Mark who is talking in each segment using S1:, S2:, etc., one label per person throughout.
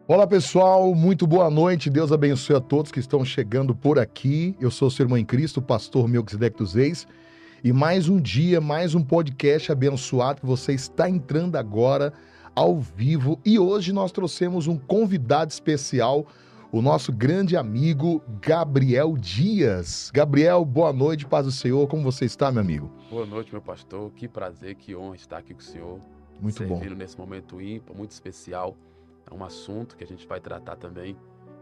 S1: Olá pessoal, muito boa noite, Deus abençoe a todos que estão chegando por aqui. Eu sou o seu irmão em Cristo, o pastor Melquisedeque dos Reis, e mais um dia, mais um podcast abençoado que você está entrando agora ao vivo. E hoje nós trouxemos um convidado especial, o nosso grande amigo Gabriel Dias. Gabriel, boa noite, paz do Senhor, como você está, meu amigo?
S2: Boa noite, meu pastor. Que prazer, que honra estar aqui com o senhor.
S1: Muito bom.
S2: Servindo nesse momento ímpar, muito especial. É um assunto que a gente vai tratar também,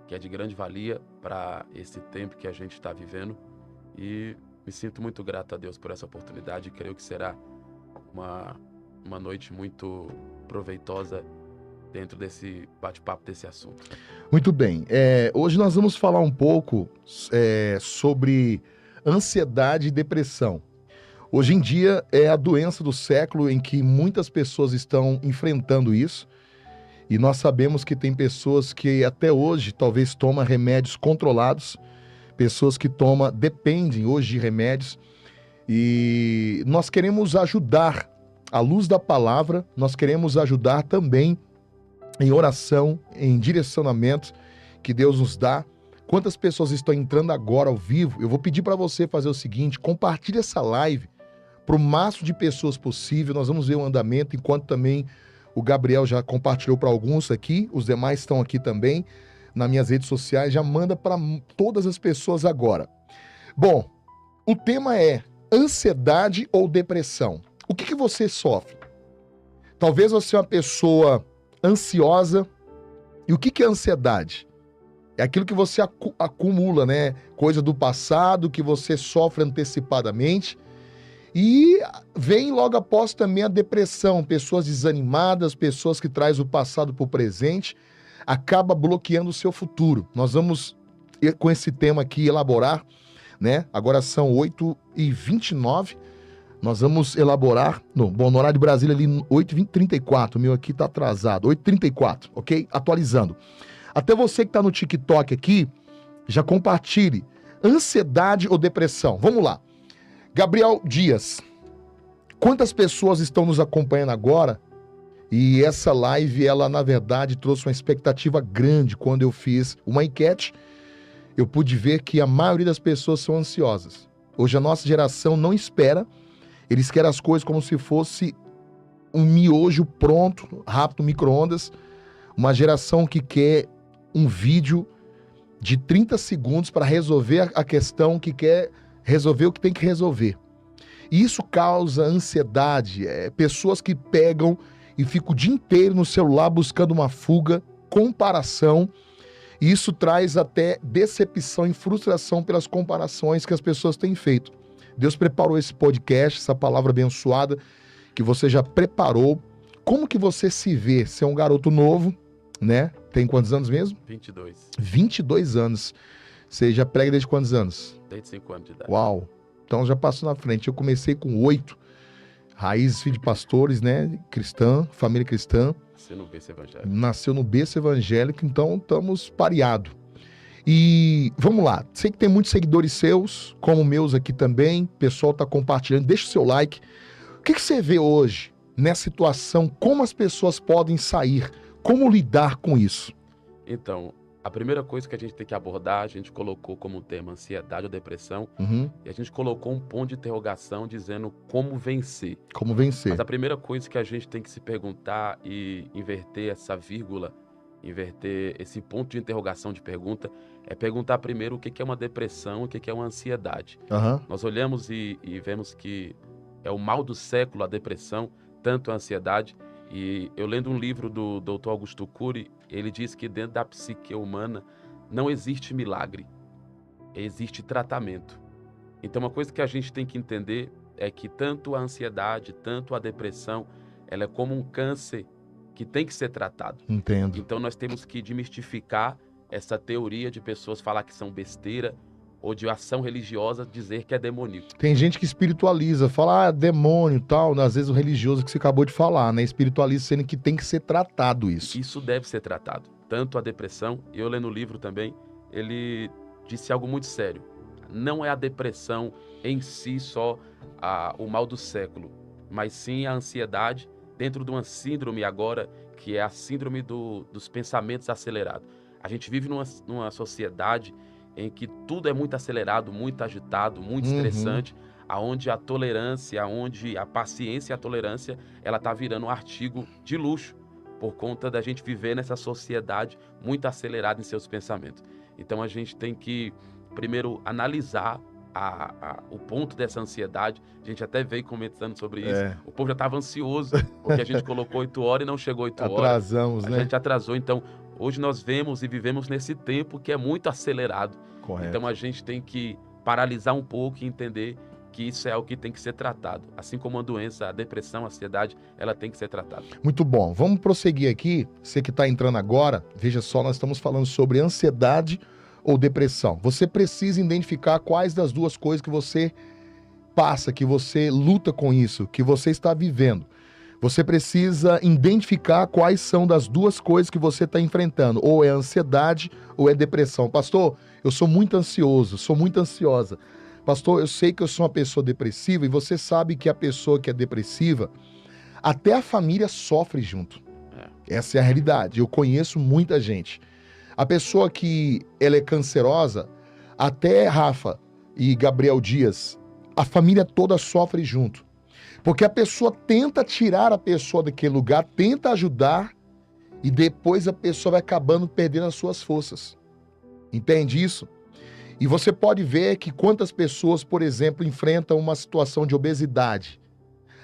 S2: que é de grande valia para esse tempo que a gente está vivendo. E me sinto muito grato a Deus por essa oportunidade e creio que será uma noite muito proveitosa dentro desse bate-papo, desse assunto.
S1: Muito bem. Hoje nós vamos falar um pouco sobre ansiedade e depressão. Hoje em dia é a doença do século em que muitas pessoas estão enfrentando isso. E nós sabemos que tem pessoas que até hoje talvez tomam remédios controlados, pessoas que dependem hoje de remédios. E nós queremos ajudar, à luz da palavra, nós queremos ajudar também em oração, em direcionamento que Deus nos dá. Quantas pessoas estão entrando agora ao vivo? Eu vou pedir para você fazer o seguinte: compartilhe essa live para o máximo de pessoas possível. Nós vamos ver o andamento, enquanto também o Gabriel já compartilhou para alguns aqui, os demais estão aqui também nas minhas redes sociais. Já manda para todas as pessoas agora. Bom, o tema é ansiedade ou depressão. O que você sofre? Talvez você é uma pessoa ansiosa. E o que é ansiedade? É aquilo que você acumula, né? Coisa do passado que você sofre antecipadamente. E vem logo após também a depressão, pessoas desanimadas, pessoas que trazem o passado para o presente, acaba bloqueando o seu futuro. Nós vamos, com esse tema aqui, elaborar, né? Agora são 8h29, nós vamos elaborar, no horário de Brasília ali, 8h34, o meu aqui tá atrasado, 8h34, ok? Atualizando. Até você que tá no TikTok aqui, já compartilhe. Ansiedade ou depressão? Vamos lá. Gabriel Dias, quantas pessoas estão nos acompanhando agora? E essa live, ela na verdade trouxe uma expectativa grande. Quando eu fiz uma enquete, eu pude ver que a maioria das pessoas são ansiosas. Hoje a nossa geração não espera, eles querem as coisas como se fosse um miojo pronto, rápido, micro-ondas. Uma geração que quer um vídeo de 30 segundos para resolver a questão que quer resolver o que tem que resolver. E isso causa ansiedade, pessoas que pegam e ficam o dia inteiro no celular buscando uma fuga, comparação, e isso traz até decepção e frustração pelas comparações que as pessoas têm feito. Deus preparou esse podcast, essa palavra abençoada, que você já preparou. Como que você se vê? Você é um garoto novo, né? Tem quantos anos mesmo?
S2: 22.
S1: 22 anos. Você já prega desde quantos anos?
S2: Desde 5 anos de idade.
S1: Uau! Então já passou na frente. Eu comecei com 8. Raízes, filho de pastores, né? Cristã, família cristã.
S2: Nasceu no berço evangélico.
S1: Nasceu no berço evangélico, então estamos pareados. E vamos lá. Sei que tem muitos seguidores seus, como meus aqui também. O pessoal tá compartilhando. Deixa o seu like. O que você vê hoje nessa situação? Como as pessoas podem sair? Como lidar com isso?
S2: Então, a primeira coisa que a gente tem que abordar, a gente colocou como tema ansiedade ou depressão, e a gente colocou um ponto de interrogação dizendo como vencer.
S1: Como vencer?
S2: Mas a primeira coisa que a gente tem que se perguntar e inverter essa vírgula, inverter esse ponto de interrogação de pergunta, é perguntar primeiro o que é uma depressão e o que é uma ansiedade. Nós olhamos e vemos que é o mal do século, a depressão, tanto a ansiedade. E eu lendo um livro do Dr. Augusto Cury, ele diz que dentro da psique humana não existe milagre, existe tratamento. Então uma coisa que a gente tem que entender é que tanto a ansiedade, tanto a depressão, ela é como um câncer que tem que ser tratado.
S1: Entendo.
S2: Então nós temos que desmistificar essa teoria de pessoas falar que são besteira, ou de ação religiosa dizer que é demoníaco.
S1: Tem gente que espiritualiza, fala, demônio e tal, às vezes o religioso que você acabou de falar, né? Espiritualiza sendo que tem que ser tratado isso.
S2: Isso deve ser tratado. Tanto a depressão, eu lendo o livro também, ele disse algo muito sério. Não é a depressão em si só o mal do século, mas sim a ansiedade dentro de uma síndrome agora que é a síndrome dos pensamentos acelerados. A gente vive numa sociedade em que tudo é muito acelerado, muito agitado, muito estressante, aonde a tolerância, aonde a paciência e a tolerância, ela está virando um artigo de luxo, por conta da gente viver nessa sociedade muito acelerada em seus pensamentos. Então a gente tem que, primeiro, analisar o ponto dessa ansiedade. A gente até veio comentando sobre isso. O povo já estava ansioso, porque a gente colocou 8 horas e não chegou 8 horas.
S1: Atrasamos, né?
S2: A gente atrasou, então hoje nós vemos e vivemos nesse tempo que é muito acelerado.
S1: Correto.
S2: Então a gente tem que paralisar um pouco e entender que isso é o que tem que ser tratado. Assim como a doença, a depressão, a ansiedade, ela tem que ser tratada.
S1: Muito bom. Vamos prosseguir aqui. Você que está entrando agora, veja só, nós estamos falando sobre ansiedade ou depressão. Você precisa identificar quais das duas coisas que você passa, que você luta com isso, que você está vivendo. Você precisa identificar quais são das duas coisas que você está enfrentando. Ou é ansiedade ou é depressão. Pastor, eu sou muito ansioso, sou muito ansiosa. Pastor, eu sei que eu sou uma pessoa depressiva e você sabe que a pessoa que é depressiva, até a família sofre junto. Essa é a realidade. Eu conheço muita gente. A pessoa que ela é cancerosa, até Rafa e Gabriel Dias, a família toda sofre junto. Porque a pessoa tenta tirar a pessoa daquele lugar, tenta ajudar e depois a pessoa vai acabando perdendo as suas forças. Entende isso? E você pode ver que quantas pessoas, por exemplo, enfrentam uma situação de obesidade.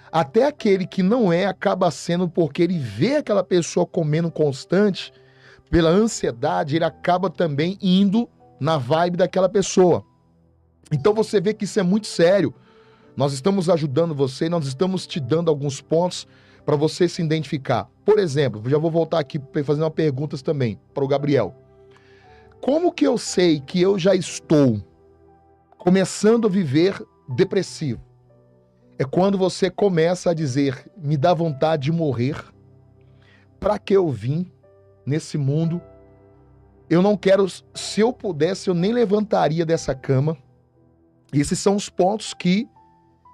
S1: Até aquele que não é, acaba sendo porque ele vê aquela pessoa comendo constante, pela ansiedade, ele acaba também indo na vibe daquela pessoa. Então você vê que isso é muito sério. Nós estamos ajudando você, nós estamos te dando alguns pontos para você se identificar. Por exemplo, já vou voltar aqui fazendo uma pergunta também para o Gabriel. Como que eu sei que eu já estou começando a viver depressivo? É quando você começa a dizer, me dá vontade de morrer, para que eu vim nesse mundo? Eu não quero, se eu pudesse, eu nem levantaria dessa cama. Esses são os pontos que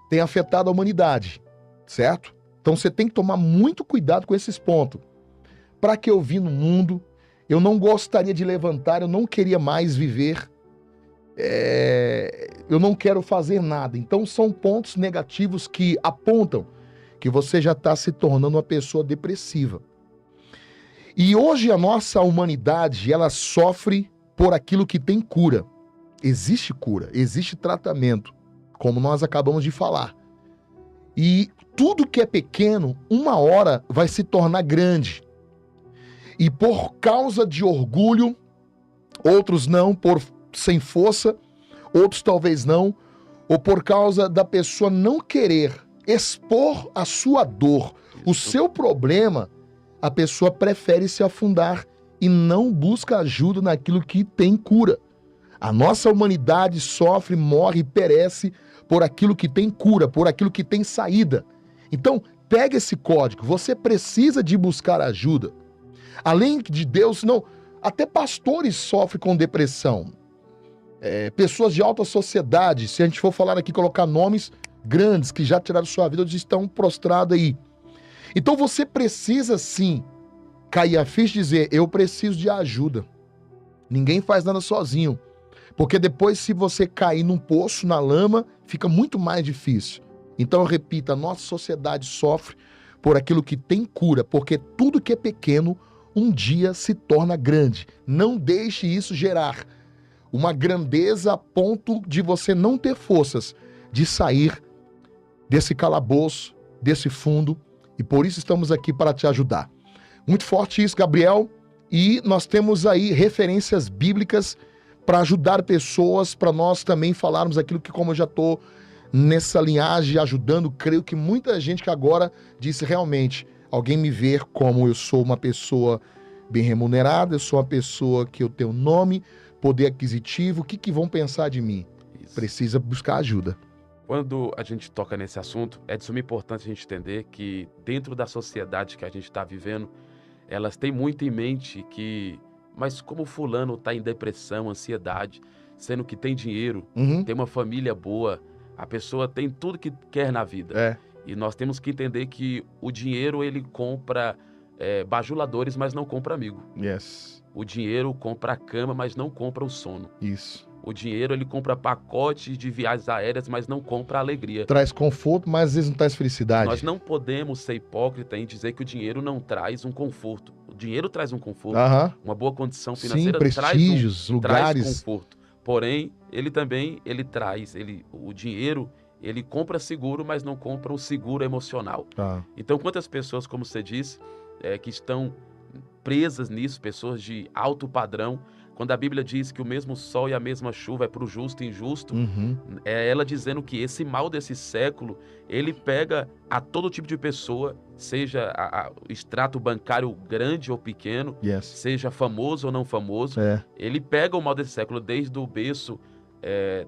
S1: têm afetado a humanidade, certo? Então você tem que tomar muito cuidado com esses pontos. Para que eu vim no mundo? Eu não gostaria de levantar, eu não queria mais viver, eu não quero fazer nada. Então são pontos negativos que apontam que você já está se tornando uma pessoa depressiva. E hoje a nossa humanidade, ela sofre por aquilo que tem cura. Existe cura, existe tratamento, como nós acabamos de falar. E tudo que é pequeno, uma hora vai se tornar grande. E por causa de orgulho, outros não, sem força, outros talvez não, ou por causa da pessoa não querer expor a sua dor, o seu problema, a pessoa prefere se afundar e não busca ajuda naquilo que tem cura. A nossa humanidade sofre, morre e perece por aquilo que tem cura, por aquilo que tem saída. Então, pega esse código, você precisa de buscar ajuda. Além de Deus, não, até pastores sofrem com depressão. Pessoas de alta sociedade, se a gente for falar aqui, colocar nomes grandes que já tiraram sua vida, eles estão prostrados aí. Então você precisa sim cair a ficha e dizer, eu preciso de ajuda. Ninguém faz nada sozinho. Porque depois, se você cair num poço, na lama, fica muito mais difícil. Então eu repito, a nossa sociedade sofre por aquilo que tem cura, porque tudo que é pequeno, um dia se torna grande. Não deixe isso gerar uma grandeza a ponto de você não ter forças de sair desse calabouço, desse fundo, e por isso estamos aqui para te ajudar. Muito forte isso, Gabriel, e nós temos aí referências bíblicas para ajudar pessoas, para nós também falarmos aquilo que, como eu já estou nessa linhagem ajudando, creio que muita gente que agora disse realmente, alguém me ver como eu sou uma pessoa bem remunerada, eu sou uma pessoa que eu tenho nome, poder aquisitivo, o que vão pensar de mim? Isso. Precisa buscar ajuda.
S2: Quando a gente toca nesse assunto, é de suma importância a gente entender que dentro da sociedade que a gente está vivendo, elas têm muito em mente que, mas como fulano está em depressão, ansiedade, sendo que tem dinheiro, tem uma família boa, a pessoa tem tudo que quer na vida. E nós temos que entender que o dinheiro, ele compra bajuladores, mas não compra amigo.
S1: Yes.
S2: O dinheiro compra a cama, mas não compra o sono.
S1: Isso.
S2: O dinheiro, ele compra pacotes de viagens aéreas, mas não compra a alegria.
S1: Traz conforto, mas às vezes não traz felicidade.
S2: Nós não podemos ser hipócritas em dizer que o dinheiro não traz um conforto. O dinheiro traz um conforto.
S1: Uh-huh.
S2: Uma boa condição financeira
S1: prestígios, lugares.
S2: traz conforto. Porém, ele traz, o dinheiro, ele compra seguro, mas não compra o seguro emocional. Então, quantas pessoas, como você disse, que estão presas nisso, pessoas de alto padrão, quando a Bíblia diz que o mesmo sol e a mesma chuva é para o justo e injusto, é ela dizendo que esse mal desse século, ele pega a todo tipo de pessoa, seja o extrato bancário grande ou pequeno, seja famoso ou não famoso, ele pega o mal desse século desde o berço,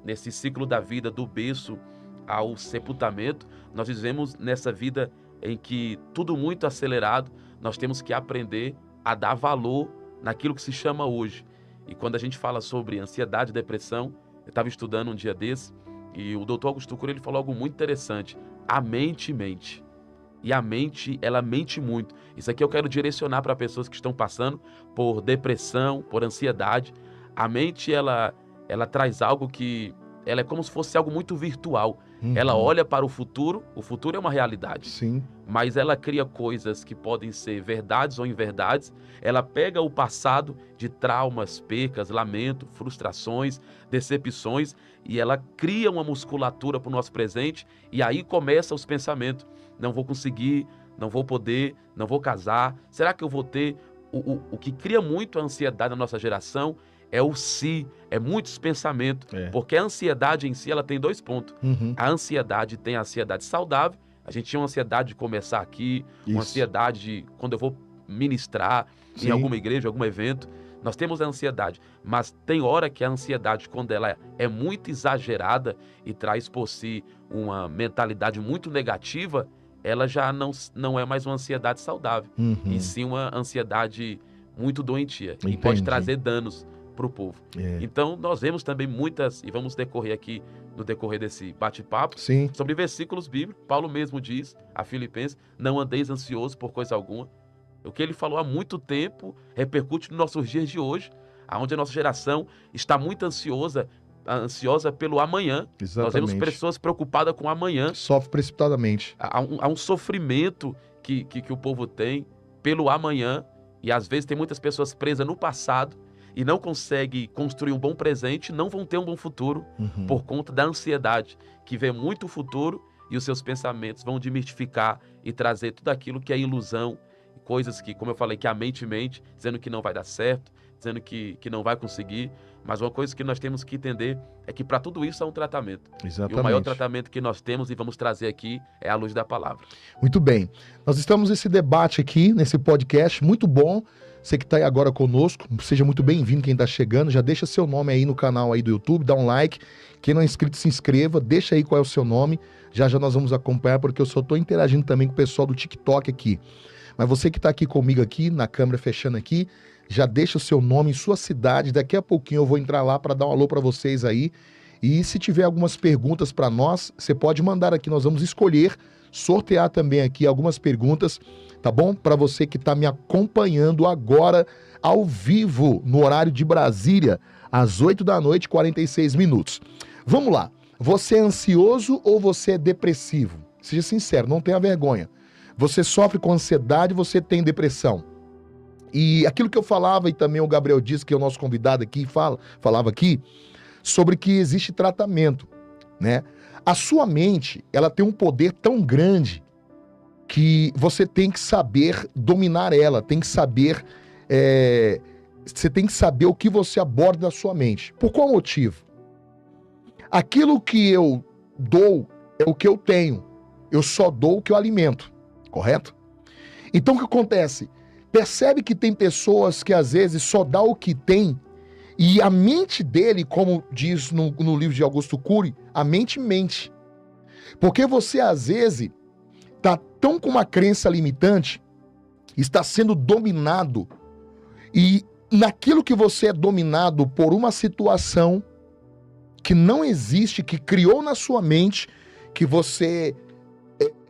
S2: nesse ciclo da vida, do berço ao sepultamento. Nós vivemos nessa vida em que tudo muito acelerado, nós temos que aprender a dar valor naquilo que se chama hoje. E quando a gente fala sobre ansiedade e depressão, eu estava estudando um dia desse, e o Dr. Augusto Cury, ele falou algo muito interessante. A mente mente. E a mente, ela mente muito. Isso aqui eu quero direcionar para pessoas que estão passando por depressão, por ansiedade. A mente, ela traz algo que... ela é como se fosse algo muito virtual. Ela olha para o futuro é uma realidade.
S1: Sim.
S2: Mas ela cria coisas que podem ser verdades ou inverdades. Ela pega o passado de traumas, percas, lamento, frustrações, decepções, e ela cria uma musculatura para o nosso presente, e aí começam os pensamentos. Não vou conseguir, não vou poder, não vou casar. Será que eu vou ter? O que cria muito a ansiedade na nossa geração é o si, é muitos pensamentos, porque a ansiedade em si, ela tem 2 pontos. A ansiedade tem a ansiedade saudável, a gente tinha uma ansiedade de começar aqui, uma ansiedade de quando eu vou ministrar em alguma igreja, algum evento, nós temos a ansiedade, mas tem hora que a ansiedade, quando ela é muito exagerada e traz por si uma mentalidade muito negativa, ela já não é mais uma ansiedade saudável, e sim uma ansiedade muito doentia, e pode trazer danos para o povo. Então, nós vemos também muitas, e vamos decorrer aqui, no decorrer desse bate-papo, sobre versículos bíblicos. Paulo mesmo diz a Filipenses, não andeis ansioso por coisa alguma. O que ele falou há muito tempo repercute nos nossos dias de hoje, onde a nossa geração está muito ansiosa pelo amanhã.
S1: Exatamente.
S2: Nós vemos pessoas preocupadas com o amanhã.
S1: Sofre precipitadamente.
S2: Há um sofrimento que o povo tem pelo amanhã, e às vezes tem muitas pessoas presas no passado, e não conseguem construir um bom presente, não vão ter um bom futuro por conta da ansiedade, que vê muito o futuro e os seus pensamentos vão desmistificar e trazer tudo aquilo que é ilusão, coisas que, como eu falei, que a mente mente, dizendo que não vai dar certo, dizendo que não vai conseguir. Mas uma coisa que nós temos que entender é que para tudo isso há um tratamento.
S1: Exatamente.
S2: E o maior tratamento que nós temos e vamos trazer aqui é a luz da palavra.
S1: Muito bem. Nós estamos nesse debate aqui, nesse podcast, muito bom. Você que está aí agora conosco, seja muito bem-vindo quem está chegando. Já deixa seu nome aí no canal aí do YouTube, dá um like. Quem não é inscrito, se inscreva. Deixa aí qual é o seu nome. Já nós vamos acompanhar, porque eu só estou interagindo também com o pessoal do TikTok aqui. Mas você que está aqui comigo aqui, na câmera fechando aqui, já deixa o seu nome e sua cidade. Daqui a pouquinho eu vou entrar lá para dar um alô para vocês aí. E se tiver algumas perguntas para nós, você pode mandar aqui. Nós vamos escolher, sortear também aqui algumas perguntas, tá bom? Para você que está me acompanhando agora ao vivo, no horário de Brasília, às 8h, 46 minutos. Vamos lá. Você é ansioso ou você é depressivo? Seja sincero, não tenha vergonha. Você sofre com ansiedade, você tem depressão. E aquilo que eu falava, e também o Gabriel disse, que é o nosso convidado aqui, falava aqui, sobre que existe tratamento, né? A sua mente, ela tem um poder tão grande que você tem que saber dominar ela, tem que saber, você tem que saber o que você aborda na sua mente. Por qual motivo? Aquilo que eu dou é o que eu tenho. Eu só dou o que eu alimento, correto? Então o que acontece? Percebe que tem pessoas que às vezes só dá o que tem, e a mente dele, como diz no livro de Augusto Cury, a mente mente. Porque você às vezes está tão com uma crença limitante, está sendo dominado, e naquilo que você é dominado por uma situação que não existe, que criou na sua mente, que você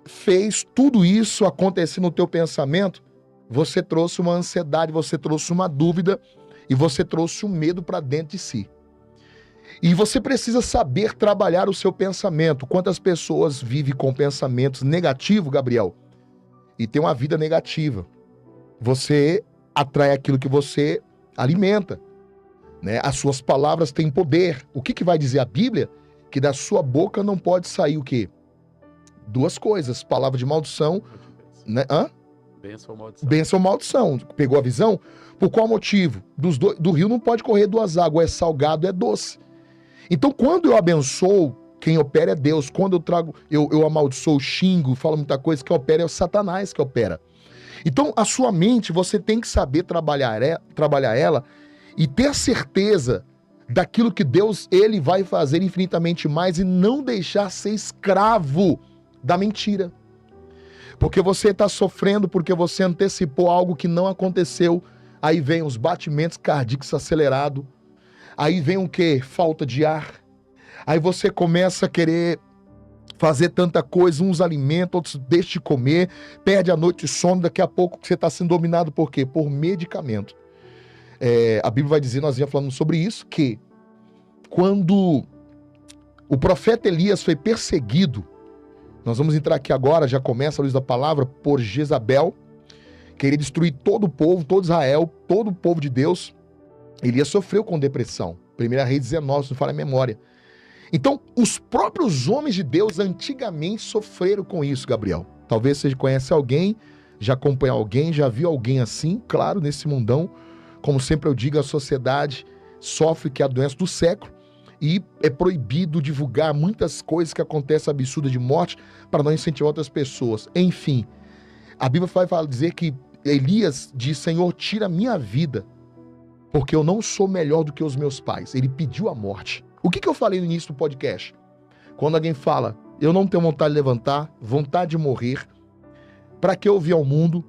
S1: fez tudo isso acontecer no teu pensamento, você trouxe uma ansiedade, você trouxe uma dúvida e você trouxe um medo para dentro de si. E você precisa saber trabalhar o seu pensamento. Quantas pessoas vivem com pensamentos negativos, Gabriel, e tem uma vida negativa? Você atrai aquilo que você alimenta, né? As suas palavras têm poder. O que vai dizer a Bíblia? Que da sua boca não pode sair o quê? Duas coisas, palavra de maldição, né?
S2: Bênção ou maldição.
S1: Bênção ou maldição. Pegou a visão? Por qual motivo? Do rio não pode correr duas águas, é salgado, é doce. Então, quando eu abençoo, quem opera é Deus. Quando eu amaldiçoo, xingo, falo muita coisa, quem opera é o Satanás que opera. Então, a sua mente, você tem que saber trabalhar ela e ter a certeza daquilo que Deus, ele vai fazer infinitamente mais e não deixar ser escravo da mentira. Porque você está sofrendo porque você antecipou algo que não aconteceu. Aí vem os batimentos cardíacos acelerados. Aí vem o quê? Falta de ar. Aí você começa a querer fazer tanta coisa, uns alimentam, outros deixam de comer, perde a noite de sono, daqui a pouco você está sendo dominado por quê? Por medicamento. A Bíblia vai dizer, nós já falamos sobre isso, que quando o profeta Elias foi perseguido, nós vamos entrar aqui agora, já começa a luz da palavra, por Jezabel, queria destruir todo o povo, todo Israel, todo o povo de Deus. Elias sofreu com depressão. 1 Reis 19, se não falha a memória. Então, os próprios homens de Deus antigamente sofreram com isso, Gabriel. Talvez você conhece alguém, já acompanha alguém, já viu alguém assim, claro, nesse mundão. Como sempre eu digo, a sociedade sofre, que é a doença do século, e é proibido divulgar muitas coisas que acontecem absurdas de morte para não incentivar outras pessoas. Enfim, a Bíblia vai dizer que Elias diz, Senhor, tira a minha vida, porque eu não sou melhor do que os meus pais. Ele pediu a morte. O que eu falei no início do podcast? Quando alguém fala, eu não tenho vontade de levantar, vontade de morrer, para que eu vim ao mundo,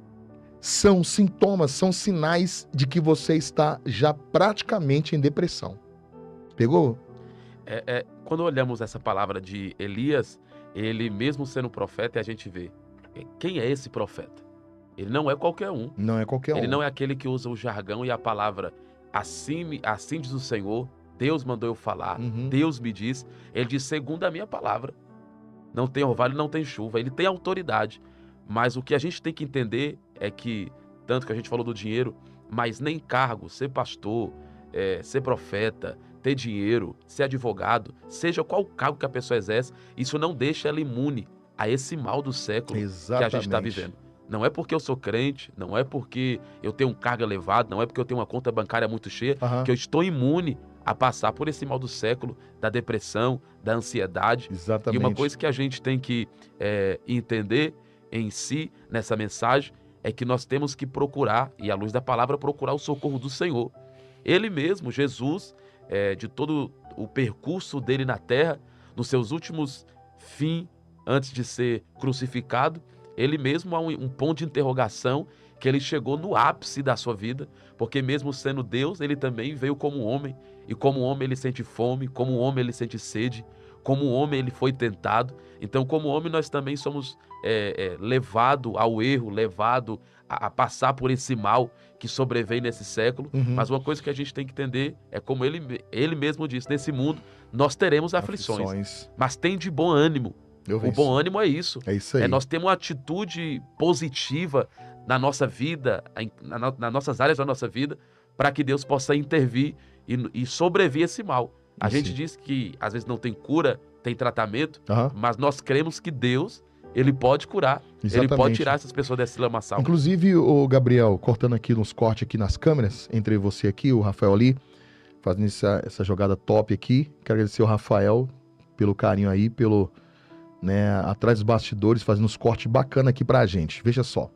S1: são sintomas, são sinais de que você está já praticamente em depressão. Pegou?
S2: Quando olhamos essa palavra de Elias, ele mesmo sendo profeta, a gente vê, quem é esse profeta? Ele não é qualquer um.
S1: Não é qualquer um.
S2: Ele não é aquele que usa o jargão e a palavra, assim diz o Senhor, Deus mandou eu falar, Deus me diz. Ele diz, segundo a minha palavra. Não tem orvalho, não tem chuva. Ele tem autoridade. Mas o que a gente tem que entender é que, tanto que a gente falou do dinheiro, mas nem cargo, ser pastor, ser profeta, ter dinheiro, ser advogado, seja qual cargo que a pessoa exerce, isso não deixa ela imune a esse mal do século. Exatamente. Que a gente está vivendo. Não é porque eu sou crente, não é porque eu tenho um cargo elevado, não é porque eu tenho uma conta bancária muito cheia, que eu estou imune a passar por esse mal do século, da depressão, da ansiedade.
S1: Exatamente.
S2: E uma coisa que a gente tem que entender em si, nessa mensagem, é que nós temos que procurar, e à luz da palavra, procurar o socorro do Senhor. Ele mesmo, Jesus, de todo o percurso dele na terra, nos seus últimos fins, antes de ser crucificado, ele mesmo há um ponto de interrogação que ele chegou no ápice da sua vida, porque mesmo sendo Deus, ele também veio como homem, e como homem ele sente fome, como homem ele sente sede, como homem ele foi tentado. Então, como homem, nós também somos levados ao erro, levados a passar por esse mal que sobrevém nesse século. Mas uma coisa que a gente tem que entender é como ele mesmo disse, nesse mundo nós teremos aflições. Mas tem de bom ânimo. O bom ânimo é isso.
S1: É isso aí.
S2: Nós temos uma atitude positiva na nossa vida, nas nossas áreas da nossa vida, para que Deus possa intervir e sobreviver esse mal. A gente diz que às vezes não tem cura, tem tratamento, mas nós cremos que Deus, ele pode curar. Exatamente. Ele pode tirar essas pessoas desse lamaçal.
S1: Inclusive, o Gabriel, cortando aqui nos cortes aqui nas câmeras, entre você aqui, o Rafael ali, fazendo essa jogada top aqui. Quero agradecer o Rafael pelo carinho aí, pelo... atrás dos bastidores, fazendo uns cortes bacanas aqui pra gente. Veja só.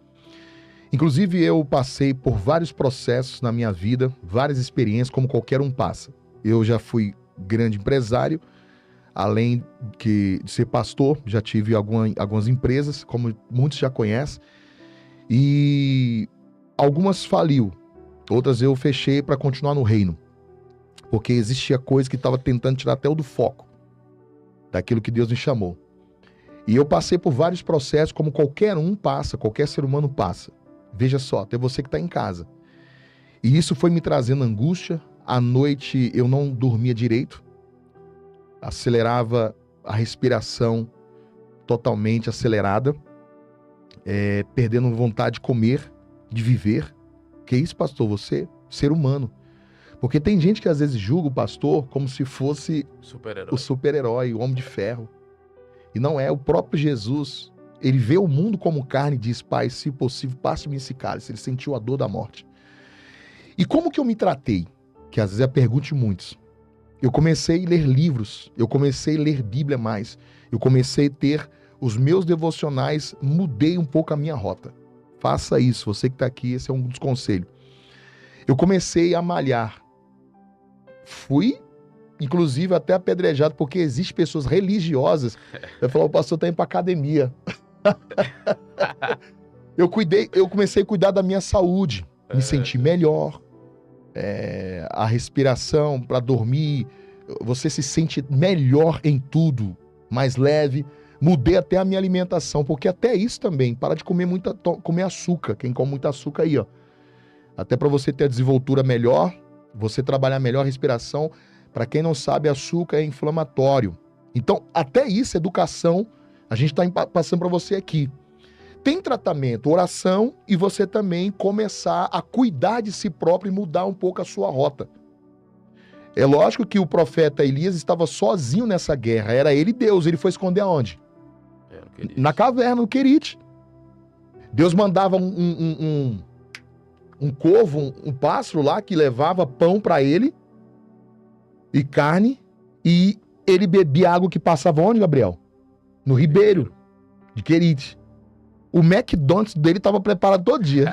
S1: Inclusive, eu passei por vários processos na minha vida, várias experiências, como qualquer um passa. Eu já fui grande empresário, além de ser pastor, já tive algumas empresas, como muitos já conhecem, e algumas faliu, outras eu fechei para continuar no reino, porque existia coisa que estava tentando tirar até o do foco, daquilo que Deus me chamou. E eu passei por vários processos, como qualquer um passa, qualquer ser humano passa. Veja só, até você que está em casa. E isso foi me trazendo angústia. À noite eu não dormia direito. Acelerava a respiração totalmente acelerada. Perdendo vontade de comer, de viver. Que isso, pastor? Você, ser humano. Porque tem gente que às vezes julga o pastor como se fosse o super-herói, o homem de ferro. E não é. O próprio Jesus, ele vê o mundo como carne e diz: Pai, se possível, passe-me esse cálice. Ele sentiu a dor da morte. E como que eu me tratei? Que às vezes é a pergunta de muitos. Eu comecei a ler livros, eu comecei a ler Bíblia mais, eu comecei a ter os meus devocionais, mudei um pouco a minha rota. Faça isso, você que está aqui, esse é um dos conselhos. Eu comecei a malhar. Fui, inclusive, até apedrejado, porque existem pessoas religiosas que falam: o pastor está indo para academia. Eu comecei a cuidar da minha saúde, me sentir melhor. A respiração para dormir, você se sente melhor em tudo, mais leve. Mudei até a minha alimentação, porque até isso também, para de comer comer açúcar, quem come muito açúcar aí, ó. Até para você ter a desenvoltura melhor, você trabalhar melhor a respiração. Para quem não sabe, açúcar é inflamatório. Então, até isso, educação, a gente está passando para você aqui. Tem tratamento, oração, e você também começar a cuidar de si próprio e mudar um pouco a sua rota. É lógico que o profeta Elias estava sozinho nessa guerra. Era ele Deus. Ele foi esconder aonde? Na caverna, no Querite. Deus mandava um corvo, um pássaro lá que levava pão para ele e carne, e ele bebia água que passava onde, Gabriel? No ribeiro de Querite. O McDonald's dele estava preparado todo dia.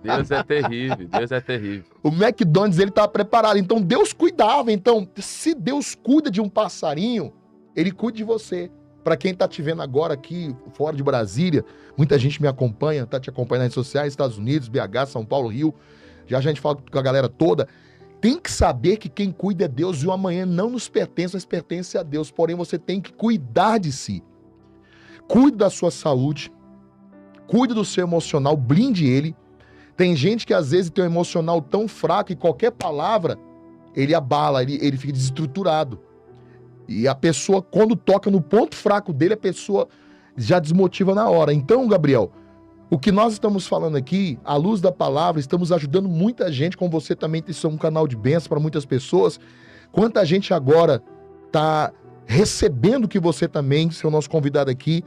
S2: Deus é terrível, Deus é terrível.
S1: O McDonald's ele estava preparado. Então Deus cuidava. Então, se Deus cuida de um passarinho, ele cuida de você. Para quem está te vendo agora aqui, fora de Brasília, muita gente me acompanha, está te acompanhando nas redes sociais, Estados Unidos, BH, São Paulo, Rio. Já a gente fala com a galera toda. Tem que saber que quem cuida é Deus, e o amanhã não nos pertence, mas pertence a Deus. Porém, você tem que cuidar de si. Cuide da sua saúde. Cuide do seu emocional, blinde ele. Tem gente que às vezes tem um emocional tão fraco e qualquer palavra, ele abala, ele fica desestruturado. E a pessoa, quando toca no ponto fraco dele, a pessoa já desmotiva na hora. Então, Gabriel, o que nós estamos falando aqui, à luz da palavra, estamos ajudando muita gente, como você também tem um canal de bênção para muitas pessoas. Quanta gente agora está recebendo que você também, seu nosso convidado aqui,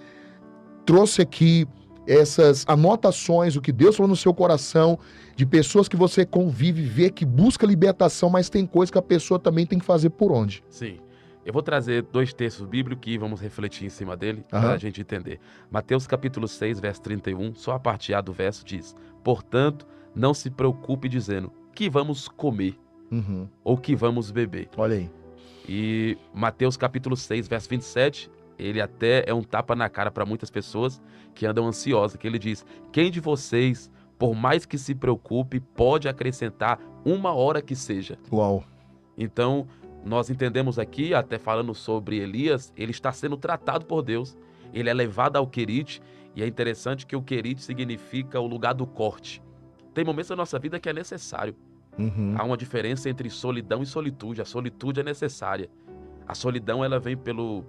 S1: trouxe aqui essas anotações, o que Deus falou no seu coração, de pessoas que você convive, vê, que busca libertação, mas tem coisa que a pessoa também tem que fazer por onde.
S2: Sim. Eu vou trazer 2 textos bíblicos e vamos refletir em cima dele para a gente entender. Mateus capítulo 6, verso 31, só a parte A do verso diz: portanto, não se preocupe dizendo que vamos comer ou que vamos beber.
S1: Olha aí.
S2: E Mateus capítulo 6, verso 27, ele até é um tapa na cara para muitas pessoas que andam ansiosas, que ele diz: quem de vocês, por mais que se preocupe, pode acrescentar 1 hora que seja?
S1: Uau!
S2: Então, nós entendemos aqui, até falando sobre Elias, ele está sendo tratado por Deus. Ele é levado ao Querite, e é interessante que o Querite significa o lugar do corte. Tem momentos da nossa vida que é necessário. Há uma diferença entre solidão e solitude. A solitude é necessária. A solidão, ela vem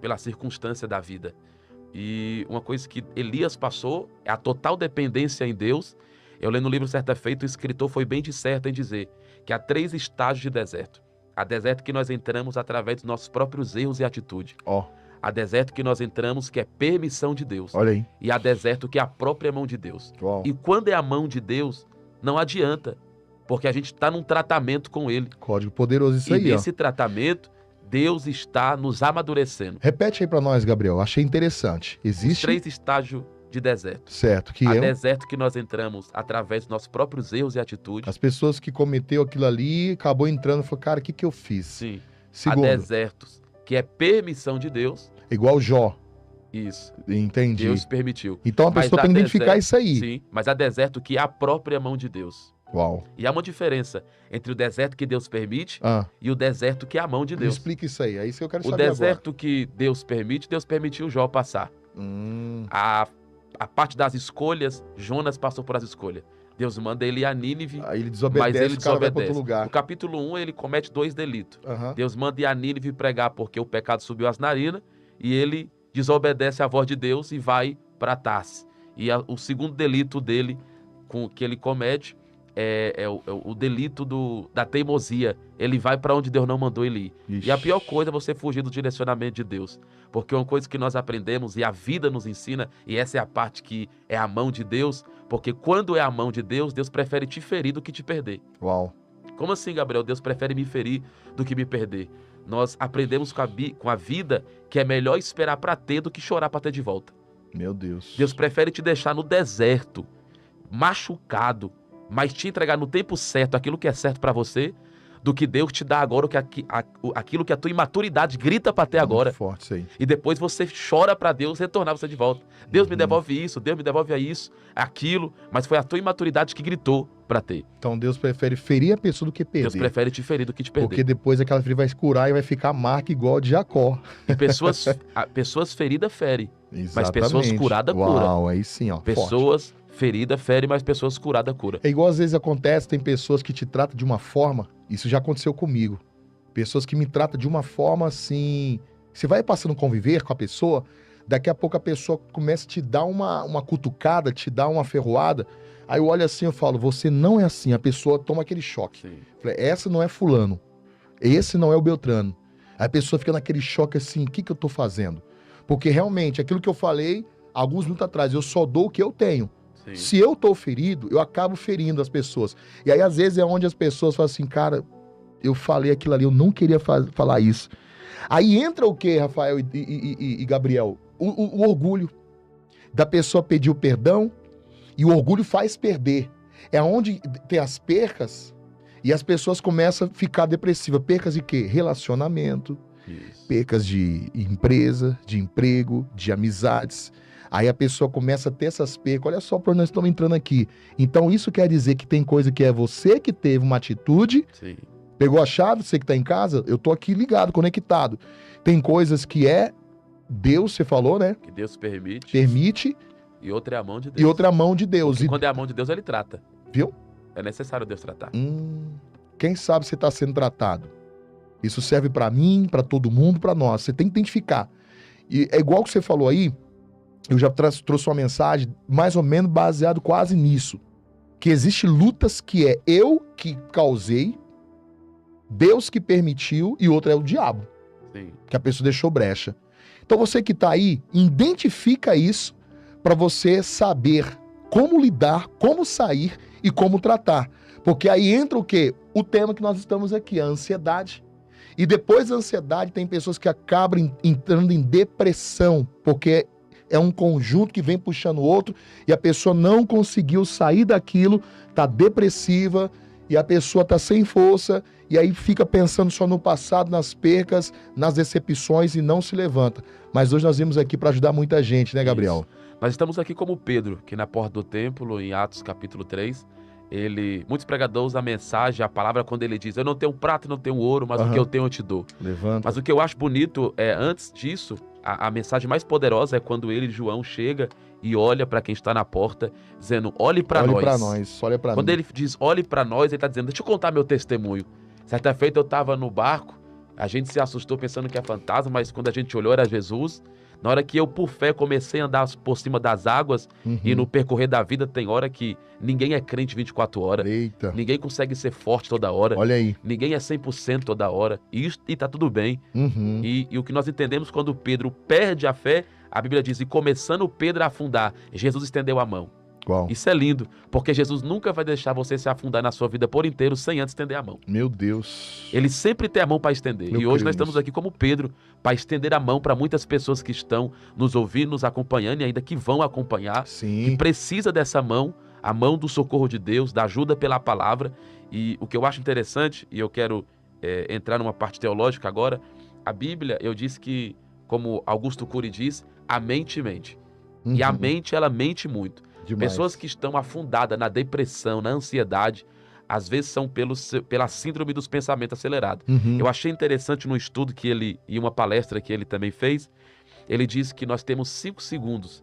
S2: pela circunstância da vida. E uma coisa que Elias passou é a total dependência em Deus. Eu lendo no livro Certa Feita, o escritor foi bem de certo em dizer que há 3 estágios de deserto. Há deserto que nós entramos através dos nossos próprios erros e atitude. Há deserto que nós entramos que é permissão de Deus.
S1: Olha aí.
S2: E há deserto que é a própria mão de Deus.
S1: Uau.
S2: E quando é a mão de Deus, não adianta, porque a gente está num tratamento com Ele.
S1: Código poderoso isso aí,
S2: E nesse tratamento, Deus está nos amadurecendo.
S1: Repete aí para nós, Gabriel. Achei interessante. Existe...
S2: Os 3 estágios de deserto.
S1: Certo. Que
S2: há deserto que nós entramos através dos nossos próprios erros e atitudes.
S1: As pessoas que cometeu aquilo ali, acabou entrando e falou: cara, o que eu fiz?
S2: Sim.
S1: Segundo.
S2: Há desertos que é permissão de Deus.
S1: Igual Jó.
S2: Isso.
S1: Entendi.
S2: Deus permitiu.
S1: Então a pessoa tem que identificar isso aí.
S2: Sim, mas há deserto que é a própria mão de Deus.
S1: Uau.
S2: E há uma diferença entre o deserto que Deus permite e o deserto que é a mão de Deus.
S1: Me explica isso aí, é isso que eu quero
S2: saber. O deserto que Deus permite, Deus permitiu Jó passar. a parte das escolhas, Jonas passou por as escolhas. Deus manda ele ir a Nínive,
S1: aí ele desobedece,
S2: mas ele
S1: o cara vai pra
S2: desobedece.
S1: outro lugar.
S2: No capítulo 1, ele comete 2 delitos.
S1: Uhum.
S2: Deus manda ir a Nínive pregar porque o pecado subiu às narinas, e ele desobedece à voz de Deus e vai para Tarsis. E o segundo delito dele, que ele comete, é o delito da teimosia. Ele vai para onde Deus não mandou ele ir.
S1: Ixi.
S2: E a pior coisa é você fugir do direcionamento de Deus. Porque uma coisa que nós aprendemos e a vida nos ensina, e essa é a parte que é a mão de Deus, porque quando é a mão de Deus, Deus prefere te ferir do que te perder.
S1: Uau.
S2: Como assim, Gabriel? Deus prefere me ferir do que me perder. Nós aprendemos com a vida que é melhor esperar para ter do que chorar para ter de volta.
S1: Meu Deus.
S2: Deus prefere te deixar no deserto, machucado, mas te entregar no tempo certo aquilo que é certo para você, do que Deus te dá agora aquilo que a tua imaturidade grita para ter agora.
S1: Muito forte isso aí.
S2: E depois você chora para Deus retornar você de volta. Deus me devolve isso, Deus me devolve isso, aquilo, mas foi a tua imaturidade que gritou para ter.
S1: Então Deus prefere ferir a pessoa do que perder.
S2: Deus prefere te ferir do que te perder.
S1: Porque depois aquela ferida vai curar e vai ficar a marca igual a de Jacó.
S2: E pessoas feridas ferem,
S1: Exatamente.
S2: mas pessoas curadas cura.
S1: Uau, aí sim, ó.
S2: Pessoas feridas ferem, mas pessoas curadas cura.
S1: É igual às vezes acontece, tem pessoas que te tratam de uma forma, isso já aconteceu comigo. Pessoas que me tratam de uma forma assim, você vai passando a conviver com a pessoa, daqui a pouco a pessoa começa a te dar uma cutucada, te dar uma ferroada, aí eu olho assim, eu falo, você não é assim, a pessoa toma aquele choque.
S2: Sim.
S1: Falei, essa não é fulano, esse não é o Beltrano. Aí a pessoa fica naquele choque assim, o que eu tô fazendo? Porque realmente, aquilo que eu falei, alguns minutos atrás, eu só dou o que eu tenho.
S2: Sim.
S1: Se eu tô ferido, eu acabo ferindo as pessoas. E aí, às vezes, é onde as pessoas falam assim, cara, eu falei aquilo ali, eu não queria falar isso. Aí entra o quê, Rafael e Gabriel? O orgulho da pessoa pedir o perdão, e o orgulho faz perder. É onde tem as percas e as pessoas começam a ficar depressivas. Percas de quê? Relacionamento,
S2: Isso.
S1: percas de empresa, de emprego, de amizades. Aí a pessoa começa a ter essas percas. Olha só para onde nós estamos entrando aqui. Então isso quer dizer que tem coisa que é você que teve uma atitude,
S2: Sim.
S1: pegou a chave, você que está em casa, eu tô aqui ligado, conectado. Tem coisas que é Deus, você falou, né?
S2: Que Deus permite.
S1: Permite.
S2: E outra é a mão de Deus.
S1: E outra é a mão de Deus.
S2: Porque quando é a mão de Deus, ele trata.
S1: Viu?
S2: É necessário Deus tratar.
S1: Quem sabe você está sendo tratado? Isso serve para mim, para todo mundo, para nós. Você tem que identificar. E é igual que você falou aí, eu já trouxe uma mensagem mais ou menos baseado quase nisso. Que existe lutas que é eu que causei, Deus que permitiu e outra é o diabo.
S2: Sim.
S1: Que a pessoa deixou brecha. Então você que está aí, identifica isso para você saber como lidar, como sair e como tratar. Porque aí entra o quê? O tema que nós estamos aqui, a ansiedade. E depois da ansiedade tem pessoas que acabam entrando em depressão, porque é um conjunto que vem puxando o outro e a pessoa não conseguiu sair daquilo, tá depressiva e a pessoa tá sem força e aí fica pensando só no passado, nas percas, nas decepções e não se levanta. Mas hoje nós viemos aqui para ajudar muita gente, né, Gabriel?
S2: Isso. Nós estamos aqui como Pedro, que na porta do templo, em Atos capítulo 3, muitos pregadores usam a mensagem, a palavra, quando ele diz, eu não tenho prata, não tenho ouro, mas o que eu tenho eu te dou.
S1: Levanta.
S2: Mas o que eu acho bonito é, antes disso, a mensagem mais poderosa é quando ele, João, chega e olha para quem está na porta, dizendo, olhe para nós.
S1: Olhe para nós, olha para mim.
S2: Quando ele diz, olhe para nós, ele está dizendo, deixa eu contar meu testemunho. Certa feita eu estava no barco, a gente se assustou pensando que é fantasma, mas quando a gente olhou era Jesus. Na hora que eu, por fé, comecei a andar por cima das águas e no percorrer da vida tem hora que ninguém é crente 24 horas.
S1: Eita.
S2: Ninguém consegue ser forte toda hora.
S1: Olha aí.
S2: Ninguém é 100% toda hora. E tá tudo bem.
S1: Uhum.
S2: E o que nós entendemos quando Pedro perde a fé, a Bíblia diz, e começando Pedro a afundar, Jesus estendeu a mão.
S1: Qual?
S2: Isso é lindo, porque Jesus nunca vai deixar você se afundar na sua vida por inteiro sem antes estender a mão.
S1: Meu Deus.
S2: Ele sempre tem a mão para estender.
S1: Eu
S2: E hoje
S1: creio
S2: nós estamos
S1: nisso.
S2: aqui como Pedro, para estender a mão para muitas pessoas que estão nos ouvindo, nos acompanhando e ainda que vão acompanhar, que
S1: Sim.
S2: precisa dessa mão, a mão do socorro de Deus, da ajuda pela palavra. E o que eu acho interessante, e eu quero entrar numa parte teológica agora, a Bíblia, eu disse que, como Augusto Cury diz, a mente mente. E a
S1: Uhum.
S2: mente, ela mente muito.
S1: Demais.
S2: Pessoas que estão afundadas na depressão, na ansiedade, às vezes são pela síndrome dos pensamentos acelerados.
S1: Uhum.
S2: Eu achei interessante no estudo e uma palestra que ele também fez, ele disse que nós temos 5 segundos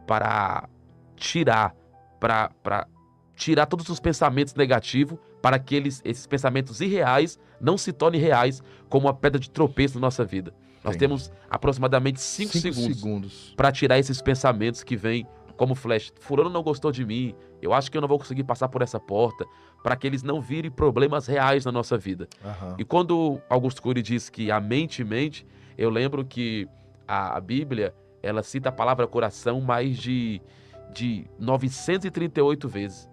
S2: para tirar, para tirar todos os pensamentos negativos, para que esses pensamentos irreais não se tornem reais como uma pedra de tropeço na nossa vida. Nós temos aproximadamente 5 segundos para tirar esses pensamentos que vêm como flash. Fulano não gostou de mim, eu acho que eu não vou conseguir passar por essa porta, para que eles não virem problemas reais na nossa vida. E quando Augusto Cury diz que a mente mente, eu lembro que a Bíblia, ela cita a palavra coração mais de 938 vezes.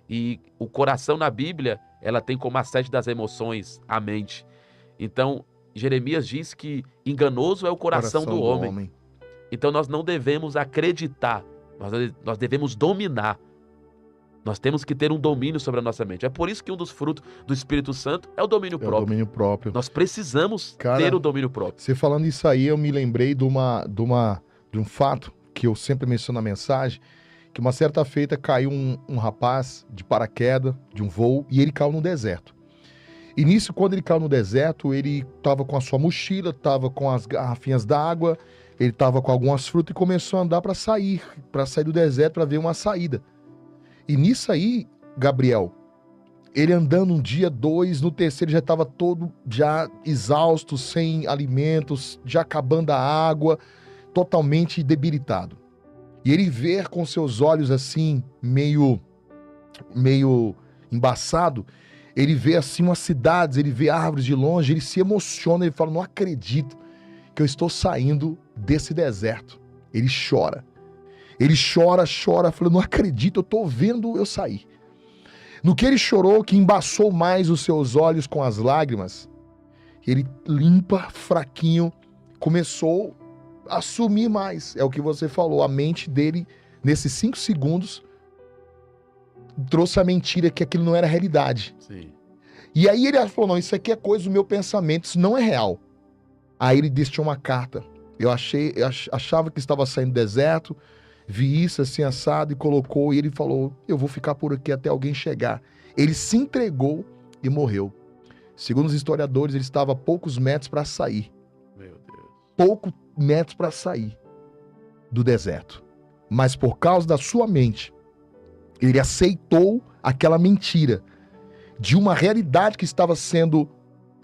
S2: E o coração na Bíblia, ela tem como a sede das emoções a mente. Então, Jeremias diz que enganoso é o coração do homem. Então, nós não devemos acreditar, nós devemos dominar. Nós temos que ter um domínio sobre a nossa mente. É por isso que um dos frutos do Espírito Santo é o domínio próprio.
S1: O domínio próprio.
S2: Nós precisamos ter o domínio próprio.
S1: Você falando isso aí, eu me lembrei de um fato que eu sempre menciono na mensagem, que uma certa feita caiu um rapaz de paraquedas, de um voo, e ele caiu no deserto. E nisso, quando ele caiu no deserto, ele estava com a sua mochila, estava com as garrafinhas d'água, ele estava com algumas frutas e começou a andar para sair do deserto, para ver uma saída. E nisso aí, Gabriel, ele andando um dia, 2, no terceiro já estava todo já exausto, sem alimentos, já acabando a água, totalmente debilitado. E ele vê com seus olhos assim, meio embaçado, ele vê assim umas cidades, ele vê árvores de longe, ele se emociona, ele fala, não acredito que eu estou saindo desse deserto. Ele chora. Ele chora, fala, não acredito, eu estou vendo eu sair. No que ele chorou, que embaçou mais os seus olhos com as lágrimas, ele limpa, fraquinho, começou a sumir mais. É o que você falou, a mente dele, nesses 5 segundos, trouxe a mentira que aquilo não era realidade.
S2: Sim.
S1: E aí ele falou, não, isso aqui é coisa do meu pensamento, isso não é real. Aí ele deixou uma carta. Eu achava que estava saindo do deserto, vi isso assim assado e colocou, e ele falou, eu vou ficar por aqui até alguém chegar. Ele se entregou e morreu. Segundo os historiadores, ele estava a poucos metros para sair.
S2: Meu Deus.
S1: Poucos metros para sair do deserto. Mas por causa da sua mente, ele aceitou aquela mentira de uma realidade que estava sendo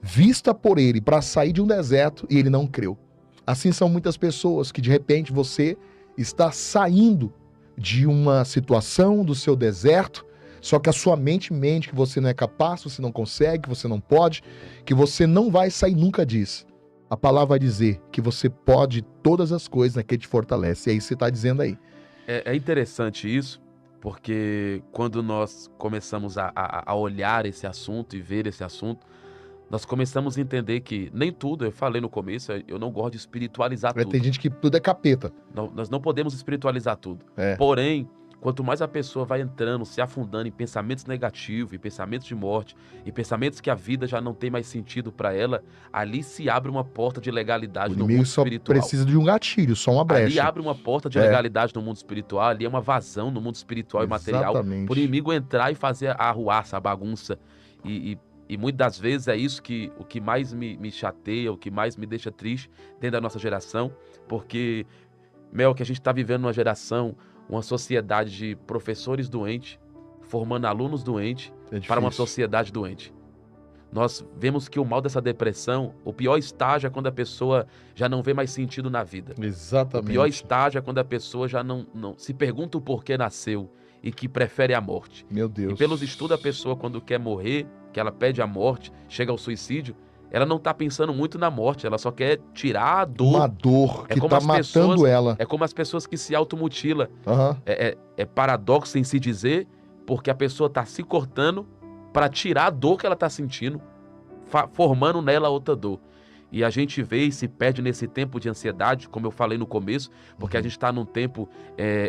S1: vista por ele para sair de um deserto e ele não creu. Assim são muitas pessoas que de repente você está saindo de uma situação do seu deserto, só que a sua mente mente que você não é capaz, você não consegue, que você não pode, que você não vai sair nunca disso. A palavra vai dizer que você pode todas as coisas naquele que te fortalece. E é isso que você está dizendo aí.
S2: É interessante isso, porque quando nós começamos a olhar esse assunto e ver esse assunto, nós começamos a entender que nem tudo, eu falei no começo, eu não gosto de espiritualizar tudo.
S1: Tem gente que tudo é capeta.
S2: Nós não podemos espiritualizar tudo.
S1: É.
S2: Porém, quanto mais a pessoa vai entrando, se afundando em pensamentos negativos, em pensamentos de morte, em pensamentos que a vida já não tem mais sentido para ela, ali se abre uma porta de legalidade no mundo espiritual.
S1: Só precisa de um gatilho, só uma brecha.
S2: Ali abre uma porta de legalidade no mundo espiritual, ali é uma vazão no mundo espiritual e material, para o inimigo entrar e fazer a arruaça, a bagunça. E muitas das vezes é isso que o que mais me chateia, o que mais me deixa triste dentro da nossa geração, porque, Mel, que a gente está vivendo uma geração, uma sociedade de professores doentes, formando alunos doentes para uma sociedade doente. Nós vemos que o mal dessa depressão, o pior estágio é quando a pessoa já não vê mais sentido na vida.
S1: Exatamente.
S2: O pior estágio é quando a pessoa já não se pergunta o porquê nasceu e que prefere a morte.
S1: Meu Deus.
S2: E pelos estudos, a pessoa quando quer morrer, que ela pede a morte, chega ao suicídio, ela não está pensando muito na morte, ela só quer tirar a dor.
S1: Uma dor que está matando ela.
S2: É como as pessoas que se automutilam.
S1: Uhum.
S2: É paradoxo em se dizer, porque a pessoa está se cortando para tirar a dor que ela está sentindo, formando nela outra dor. E a gente vê e se perde nesse tempo de ansiedade, como eu falei no começo, porque a gente está num tempo,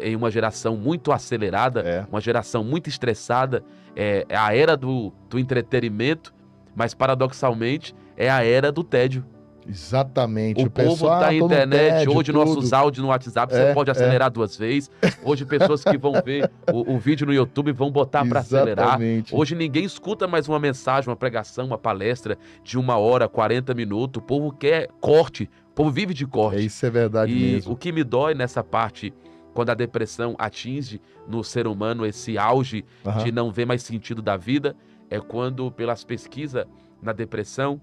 S2: em uma geração muito acelerada, uma geração muito estressada, é a era do entretenimento, mas paradoxalmente é a era do tédio.
S1: Exatamente.
S2: O povo tá na internet, tédio, hoje
S1: tudo.
S2: Nossos áudios no WhatsApp, você pode acelerar 2 vezes. Hoje pessoas que vão ver o vídeo no YouTube vão botar para acelerar. Hoje ninguém escuta mais uma mensagem, uma pregação, uma palestra de 1 hora, 40 minutos. O povo quer corte, o povo vive de corte.
S1: Isso é verdade mesmo.
S2: E o que me dói nessa parte quando a depressão atinge no ser humano esse auge de não ver mais sentido da vida, é quando, pelas pesquisas na depressão,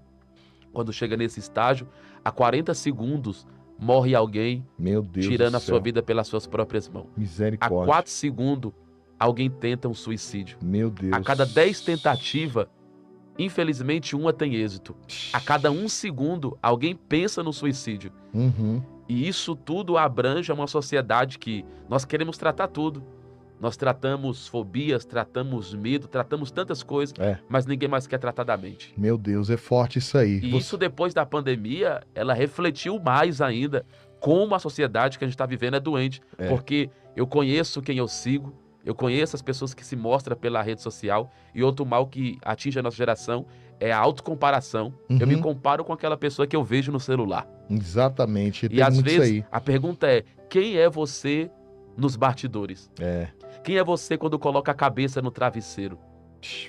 S2: quando chega nesse estágio, a 40 segundos morre alguém,
S1: meu Deus,
S2: tirando a sua vida pelas suas próprias mãos.
S1: Misericórdia.
S2: A 4 segundos, alguém tenta um suicídio.
S1: Meu Deus.
S2: A cada 10 tentativas, infelizmente, uma tem êxito. A cada 1 segundo, alguém pensa no suicídio. E isso tudo abrange uma sociedade que nós queremos tratar tudo. Nós tratamos fobias, tratamos medo, tratamos tantas coisas, mas ninguém mais quer tratar da mente.
S1: Meu Deus, é forte isso aí.
S2: E isso depois da pandemia, ela refletiu mais ainda como a sociedade que a gente está vivendo é doente. Porque eu conheço quem eu sigo, eu conheço as pessoas que se mostram pela rede social, e outro mal que atinge a nossa geração é a autocomparação. Eu me comparo com aquela pessoa que eu vejo no celular.
S1: Exatamente.
S2: E às vezes a pergunta é, quem é você nos bastidores? Quem é você quando coloca a cabeça no travesseiro?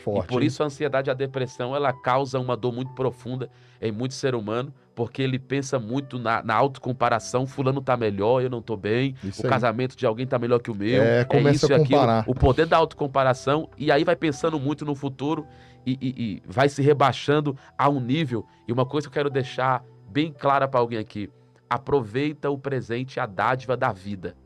S1: Forte,
S2: e por isso a ansiedade e a depressão, ela causa uma dor muito profunda em muito ser humano, porque ele pensa muito na autocomparação. Fulano tá melhor, eu não tô bem.
S1: Isso
S2: o
S1: aí.
S2: casamento de alguém tá melhor que o meu.
S1: Começa
S2: isso
S1: a
S2: e aquilo.
S1: comparar.
S2: O poder da autocomparação, e aí vai pensando muito no futuro e vai se rebaixando a um nível. E uma coisa que eu quero deixar bem clara para alguém aqui: aproveita o presente e a dádiva da vida.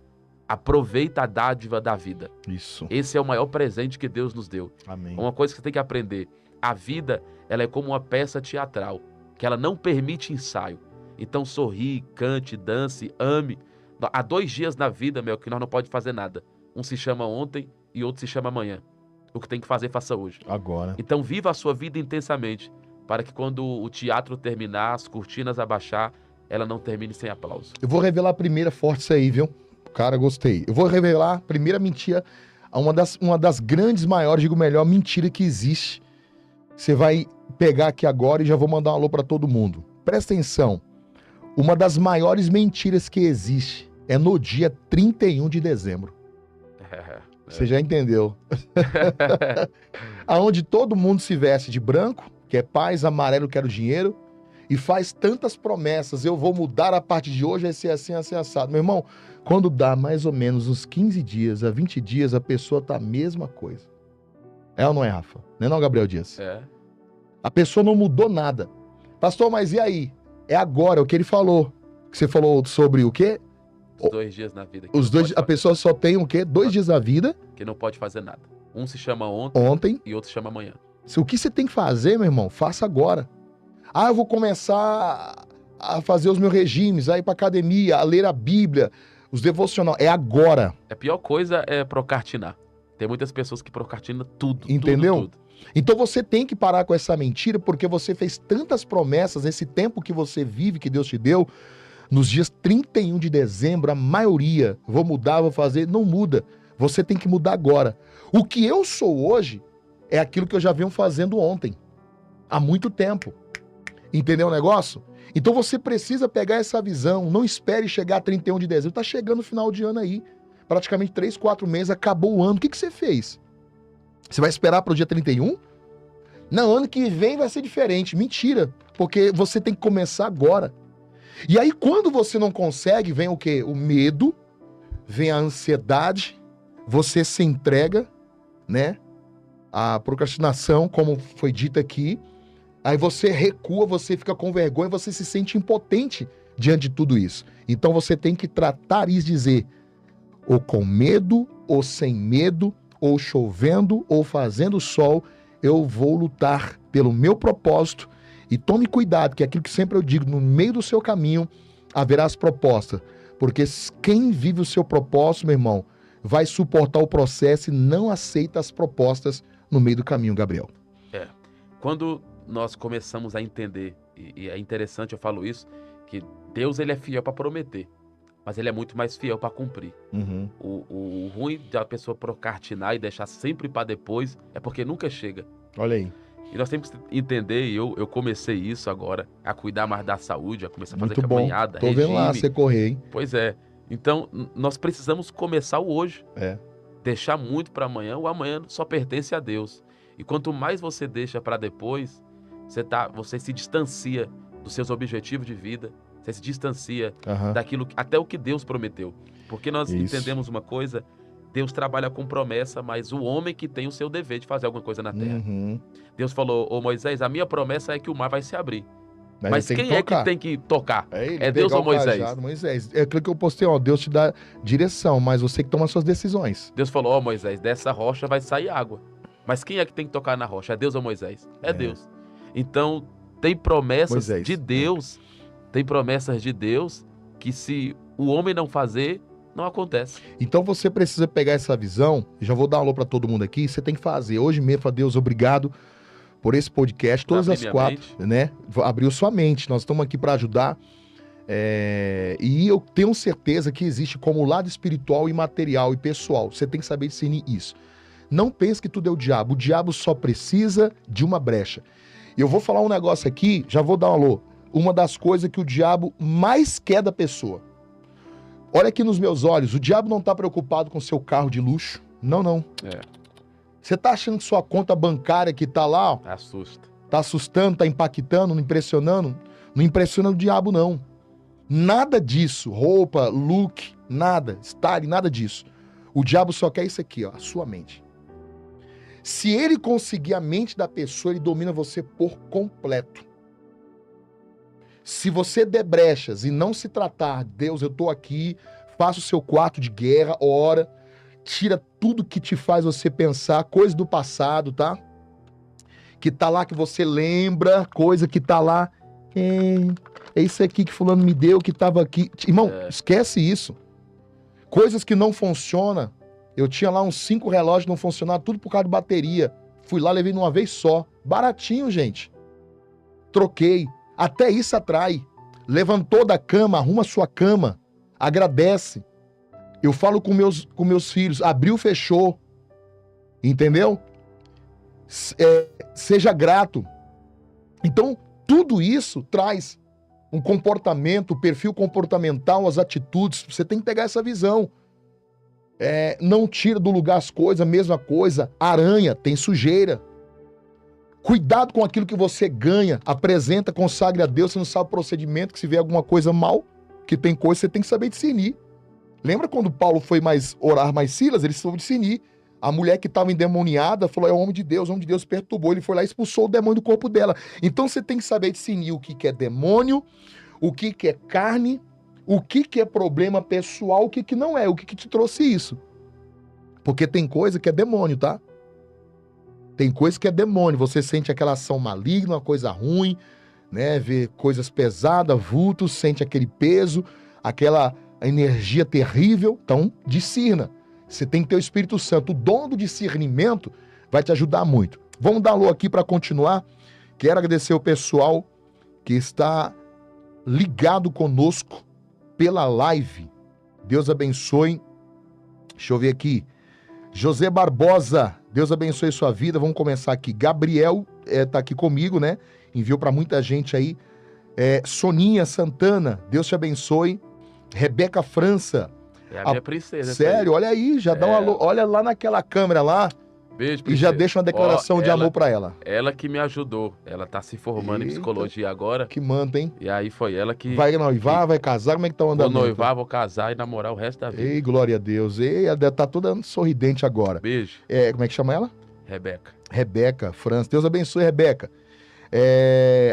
S2: Aproveita a dádiva da vida.
S1: Isso.
S2: Esse é o maior presente que Deus nos deu.
S1: Amém.
S2: Uma coisa que você tem que aprender: a vida, ela é como uma peça teatral, que ela não permite ensaio. Então sorri, cante, dance, ame. Há 2 dias na vida, que nós não pode fazer nada. Um se chama ontem e outro se chama amanhã. O que tem que fazer, faça hoje.
S1: Agora.
S2: Então viva a sua vida intensamente, para que quando o teatro terminar, as cortinas abaixar, ela não termine sem aplauso.
S1: Eu vou revelar a primeira forte isso aí, viu? Cara, gostei. Eu vou revelar a primeira mentira, uma das grandes, maiores, digo melhor, mentira que existe. Você vai pegar aqui agora e já vou mandar um alô pra todo mundo. Presta atenção. Uma das maiores mentiras que existe é no dia 31 de dezembro. Você já entendeu. Aonde todo mundo se veste de branco, que é paz, amarelo, quero dinheiro, e faz tantas promessas. Eu vou mudar a partir de hoje, vai ser assim, assim, assado. Meu irmão, quando dá mais ou menos uns 15 dias a 20 dias, a pessoa tá a mesma coisa. É ou não é, Rafa? Não é não, Gabriel Dias? A pessoa não mudou nada. Pastor, mas e aí? É agora, o que ele falou. Que você falou sobre o quê?
S2: Os 2 dias na vida.
S1: Os 2, a pessoa só tem o quê? 2 dias na vida.
S2: Que não pode fazer nada. Um se chama ontem e outro se chama amanhã.
S1: O que você tem que fazer, meu irmão, faça agora. Ah, eu vou começar a fazer os meus regimes, a ir pra academia, a ler a Bíblia, os devocionais. É agora.
S2: A pior coisa é procrastinar. Tem muitas pessoas que procrastinam tudo.
S1: Entendeu?
S2: Tudo.
S1: Então você tem que parar com essa mentira, porque você fez tantas promessas nesse tempo que você vive, que Deus te deu. Nos dias 31 de dezembro, a maioria, vou mudar, vou fazer, não muda. Você tem que mudar agora. O que eu sou hoje é aquilo que eu já venho fazendo ontem, há muito tempo. Entendeu o negócio? Então você precisa pegar essa visão, não espere chegar a 31 de dezembro, tá chegando o final de ano aí, praticamente 3, 4 meses, acabou o ano, o que você fez? Você vai esperar para o dia 31? Não, ano que vem vai ser diferente. Mentira, porque você tem que começar agora. E aí, quando você não consegue, vem o quê? O medo, vem a ansiedade, você se entrega, né? A procrastinação, como foi dito aqui. Aí você recua, você fica com vergonha, você se sente impotente diante de tudo isso. Então você tem que tratar e dizer, ou com medo, ou sem medo, ou chovendo, ou fazendo sol, eu vou lutar pelo meu propósito. E tome cuidado, que é aquilo que sempre eu digo, no meio do seu caminho haverá as propostas. Porque quem vive o seu propósito, meu irmão, vai suportar o processo e não aceita as propostas no meio do caminho, Gabriel.
S2: Quando nós começamos a entender, e é interessante, eu falo isso, que Deus ele é fiel para prometer, mas ele é muito mais fiel para cumprir. O ruim da pessoa procrastinar e deixar sempre para depois é porque nunca chega.
S1: Olha aí.
S2: E nós temos que entender, e eu comecei isso agora, a cuidar mais da saúde, a começar a fazer
S1: muito
S2: caminhada,
S1: bom. Tô vendo lá você correr, hein?
S2: Pois é. Então, nós precisamos começar o hoje. Deixar muito para amanhã, o amanhã só pertence a Deus. E quanto mais você deixa para depois, você se distancia dos seus objetivos de vida, Você se distancia daquilo, até o que Deus prometeu. Porque nós entendemos uma coisa, Deus trabalha com promessa, mas o homem que tem o seu dever de fazer alguma coisa na terra. Deus falou, ô Moisés, a minha promessa é que o mar vai se abrir. Mas quem é que tem que tocar? É Deus ou Moisés?
S1: Cajado, Moisés. É aquilo que eu postei, ó, Deus te dá direção, mas você que toma as suas decisões.
S2: Deus falou, ó Moisés, dessa rocha vai sair água. Mas quem é que tem que tocar na rocha? É Deus ou Moisés? É Deus. Então, tem promessas de Deus, tem promessas de Deus que se o homem não fazer, não acontece.
S1: Então você precisa pegar essa visão, já vou dar um alô para todo mundo aqui, você tem que fazer. Hoje mesmo, fala, Deus, obrigado por esse podcast, todas as 4, né? Abriu sua mente, nós estamos aqui para ajudar. E eu tenho certeza que existe como lado espiritual e material e pessoal. Você tem que saber discernir isso. Não pense que tudo é o diabo só precisa de uma brecha. E eu vou falar um negócio aqui, já vou dar um alô. Uma das coisas que o diabo mais quer da pessoa. Olha aqui nos meus olhos, o diabo não está preocupado com seu carro de luxo. Não. Você tá achando que sua conta bancária que tá lá, ó,
S2: assusta.
S1: Tá assustando, tá impactando, não impressionando? Não impressiona o diabo, não. Nada disso. Roupa, look, nada. Style, nada disso. O diabo só quer isso aqui, ó, a sua mente. Se ele conseguir a mente da pessoa, ele domina você por completo. Se você der brechas e não se tratar, Deus, eu tô aqui, faça o seu quarto de guerra, ora, tira tudo que te faz você pensar, coisa do passado, tá? Que tá lá que você lembra, coisa que tá lá, é isso aqui que fulano me deu, que tava aqui. Irmão, esquece isso. Coisas que não funcionam. Eu tinha lá uns 5 relógios que não funcionavam, tudo por causa de bateria. Fui lá, levei numa vez só. Baratinho, gente. Troquei. Até isso atrai. Levantou da cama, arruma sua cama. Agradece. Eu falo com meus filhos, abriu, fechou. Entendeu? Seja grato. Então, tudo isso traz um comportamento, o perfil comportamental, as atitudes. Você tem que pegar essa visão. Não tira do lugar as coisas, a mesma coisa. Aranha, tem sujeira. Cuidado com aquilo que você ganha. Apresenta, consagre a Deus. Você não sabe o procedimento, que se vê alguma coisa mal, que tem coisa, você tem que saber discernir. Lembra quando Paulo foi orar mais Silas? Ele soube discernir. A mulher que estava endemoniada falou, o homem de Deus perturbou. Ele foi lá e expulsou o demônio do corpo dela. Então você tem que saber discernir o que é demônio, o que é carne, o que é problema pessoal, o que não é, o que te trouxe isso. Porque tem coisa que é demônio, tá? Tem coisa que é demônio. Você sente aquela ação maligna, uma coisa ruim, né? Vê coisas pesadas, vultos, sente aquele peso, aquela energia terrível. Então, discirna. Você tem que ter o Espírito Santo. O dom do discernimento vai te ajudar muito. Vamos dar alô aqui para continuar. Quero agradecer o pessoal que está ligado conosco pela live. Deus abençoe. Deixa eu ver aqui. José Barbosa, Deus abençoe sua vida. Vamos começar aqui. Gabriel tá aqui comigo, né? Enviou para muita gente aí. Soninha Santana, Deus te abençoe. Rebeca França.
S2: É a minha princesa.
S1: Sério, olha aí, já dá um alô. Olha lá naquela câmera lá.
S2: Beijo,
S1: princesa. E já deixa uma declaração de amor para ela.
S2: Ela que me ajudou. Ela tá se formando em psicologia agora.
S1: Que manda, hein?
S2: E aí foi ela que...
S1: Vai noivar, vai casar? Como é que tá o andamento?
S2: Vou noivar, vou casar e namorar o resto da vida.
S1: Ei, glória a Deus. Ei, ela tá toda sorridente agora.
S2: Beijo.
S1: Como é que chama ela?
S2: Rebeca.
S1: Rebeca França. Deus abençoe, Rebeca.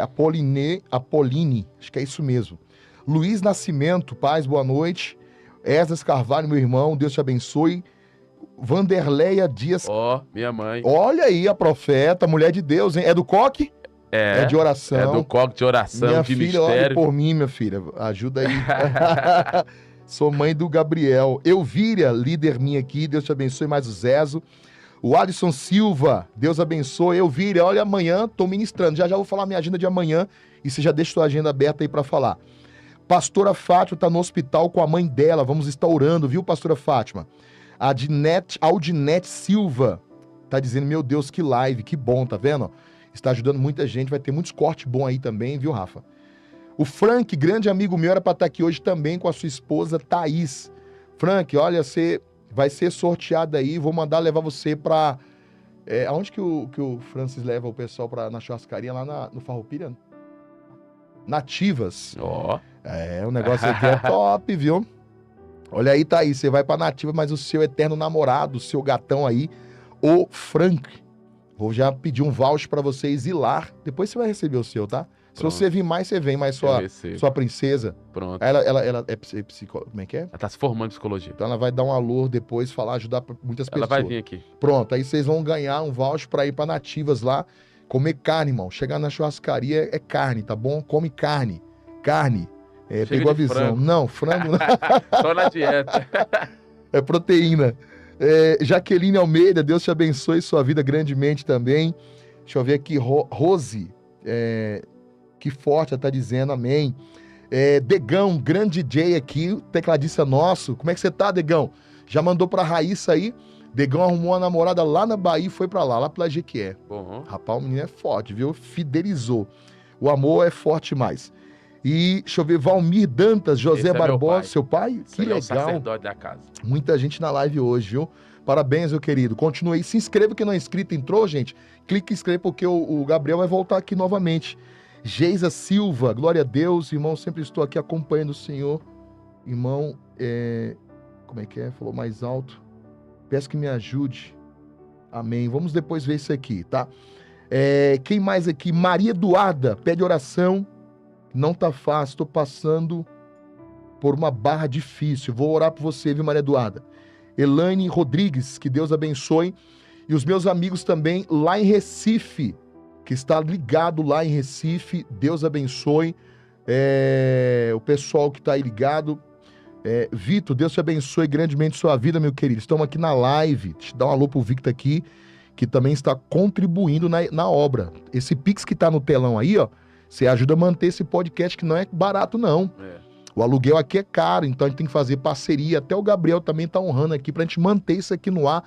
S1: Apoline, acho que é isso mesmo. Luiz Nascimento, paz, boa noite. Esdras Carvalho, meu irmão, Deus te abençoe. Vanderleia Dias.
S2: Minha mãe.
S1: Olha aí a profeta, mulher de Deus, hein? É do coque? É de oração.
S2: É do coque de oração,
S1: minha
S2: de
S1: filha,
S2: mistério.
S1: Olha por mim, minha filha. Ajuda aí. Sou mãe do Gabriel. Elvíria, líder minha aqui, Deus te abençoe, mais o Zezo. O Alisson Silva, Deus abençoe. Elvíria, olha, amanhã tô ministrando. Já vou falar minha agenda de amanhã e você já deixa sua agenda aberta aí para falar. Pastora Fátima tá no hospital com a mãe dela. Vamos estar orando, viu, Pastora Fátima? A Aldinete Silva tá dizendo, meu Deus, que live, que bom, tá vendo? Está ajudando muita gente, vai ter muitos cortes bons aí também, viu, Rafa? O Frank, grande amigo meu, era para estar aqui hoje também com a sua esposa, Thaís. Frank, olha, você vai ser sorteado aí, vou mandar levar você para... aonde que o Francis leva o pessoal na churrascaria? Lá no Farroupilha? Nativas.
S2: Ó.
S1: O negócio aqui é top, viu? Olha aí, tá aí, você vai pra Nativa, mas o seu eterno namorado, o seu gatão aí, o Frank. Vou já pedir um voucher pra vocês ir lá. Depois você vai receber o seu, tá? Se você vir mais, você vem, mas sua princesa.
S2: Pronto.
S1: Ela é psicóloga. Como é que é?
S2: Ela tá se formando em psicologia.
S1: Então ela vai dar um alô depois, falar, ajudar muitas pessoas.
S2: Ela vai vir aqui.
S1: Pronto, aí vocês vão ganhar um voucher pra ir pra Nativas lá, comer carne, irmão. Chegar na churrascaria é carne, tá bom? Come carne. Carne. Pegou a visão.
S2: Frango.
S1: Não, frango não.
S2: Só na dieta.
S1: É proteína. Jaqueline Almeida, Deus te abençoe sua vida grandemente também. Deixa eu ver aqui, Rose, que forte, ela tá dizendo, amém. Degão, grande DJ aqui, tecladista nosso. Como é que você tá, Degão? Já mandou pra Raíssa aí. Degão arrumou uma namorada lá na Bahia e foi pra lá pela Jequié.
S2: Uhum.
S1: Rapaz, o menino é forte, viu? Fidelizou. O amor é forte mais. E, deixa eu ver, Valmir Dantas, José Barbosa, seu pai? Que legal.
S2: É o sacerdote da casa.
S1: Muita gente na live hoje, viu? Parabéns, meu querido. Continue aí. Se inscreva, quem não é inscrito, entrou, gente? Clique em inscrever, porque o Gabriel vai voltar aqui novamente. Geisa Silva, glória a Deus. Irmão, sempre estou aqui acompanhando o Senhor. Irmão, como é que é? Falou mais alto. Peço que me ajude. Amém. Vamos depois ver isso aqui, tá? Quem mais aqui? Maria Eduarda, pede oração. Não tá fácil, tô passando por uma barra difícil. Vou orar por você, viu, Maria Eduarda? Elaine Rodrigues, que Deus abençoe. E os meus amigos também lá em Recife, que está ligado lá em Recife, Deus abençoe. O pessoal que está aí ligado. Vitor, Deus te abençoe grandemente sua vida, meu querido. Estamos aqui na live. Deixa eu dar um alô pro Victor aqui, que também está contribuindo na obra. Esse Pix que tá no telão aí, ó, você ajuda a manter esse podcast, que não é barato, não. O aluguel aqui é caro, então a gente tem que fazer parceria. Até o Gabriel também tá honrando aqui pra gente manter isso aqui no ar.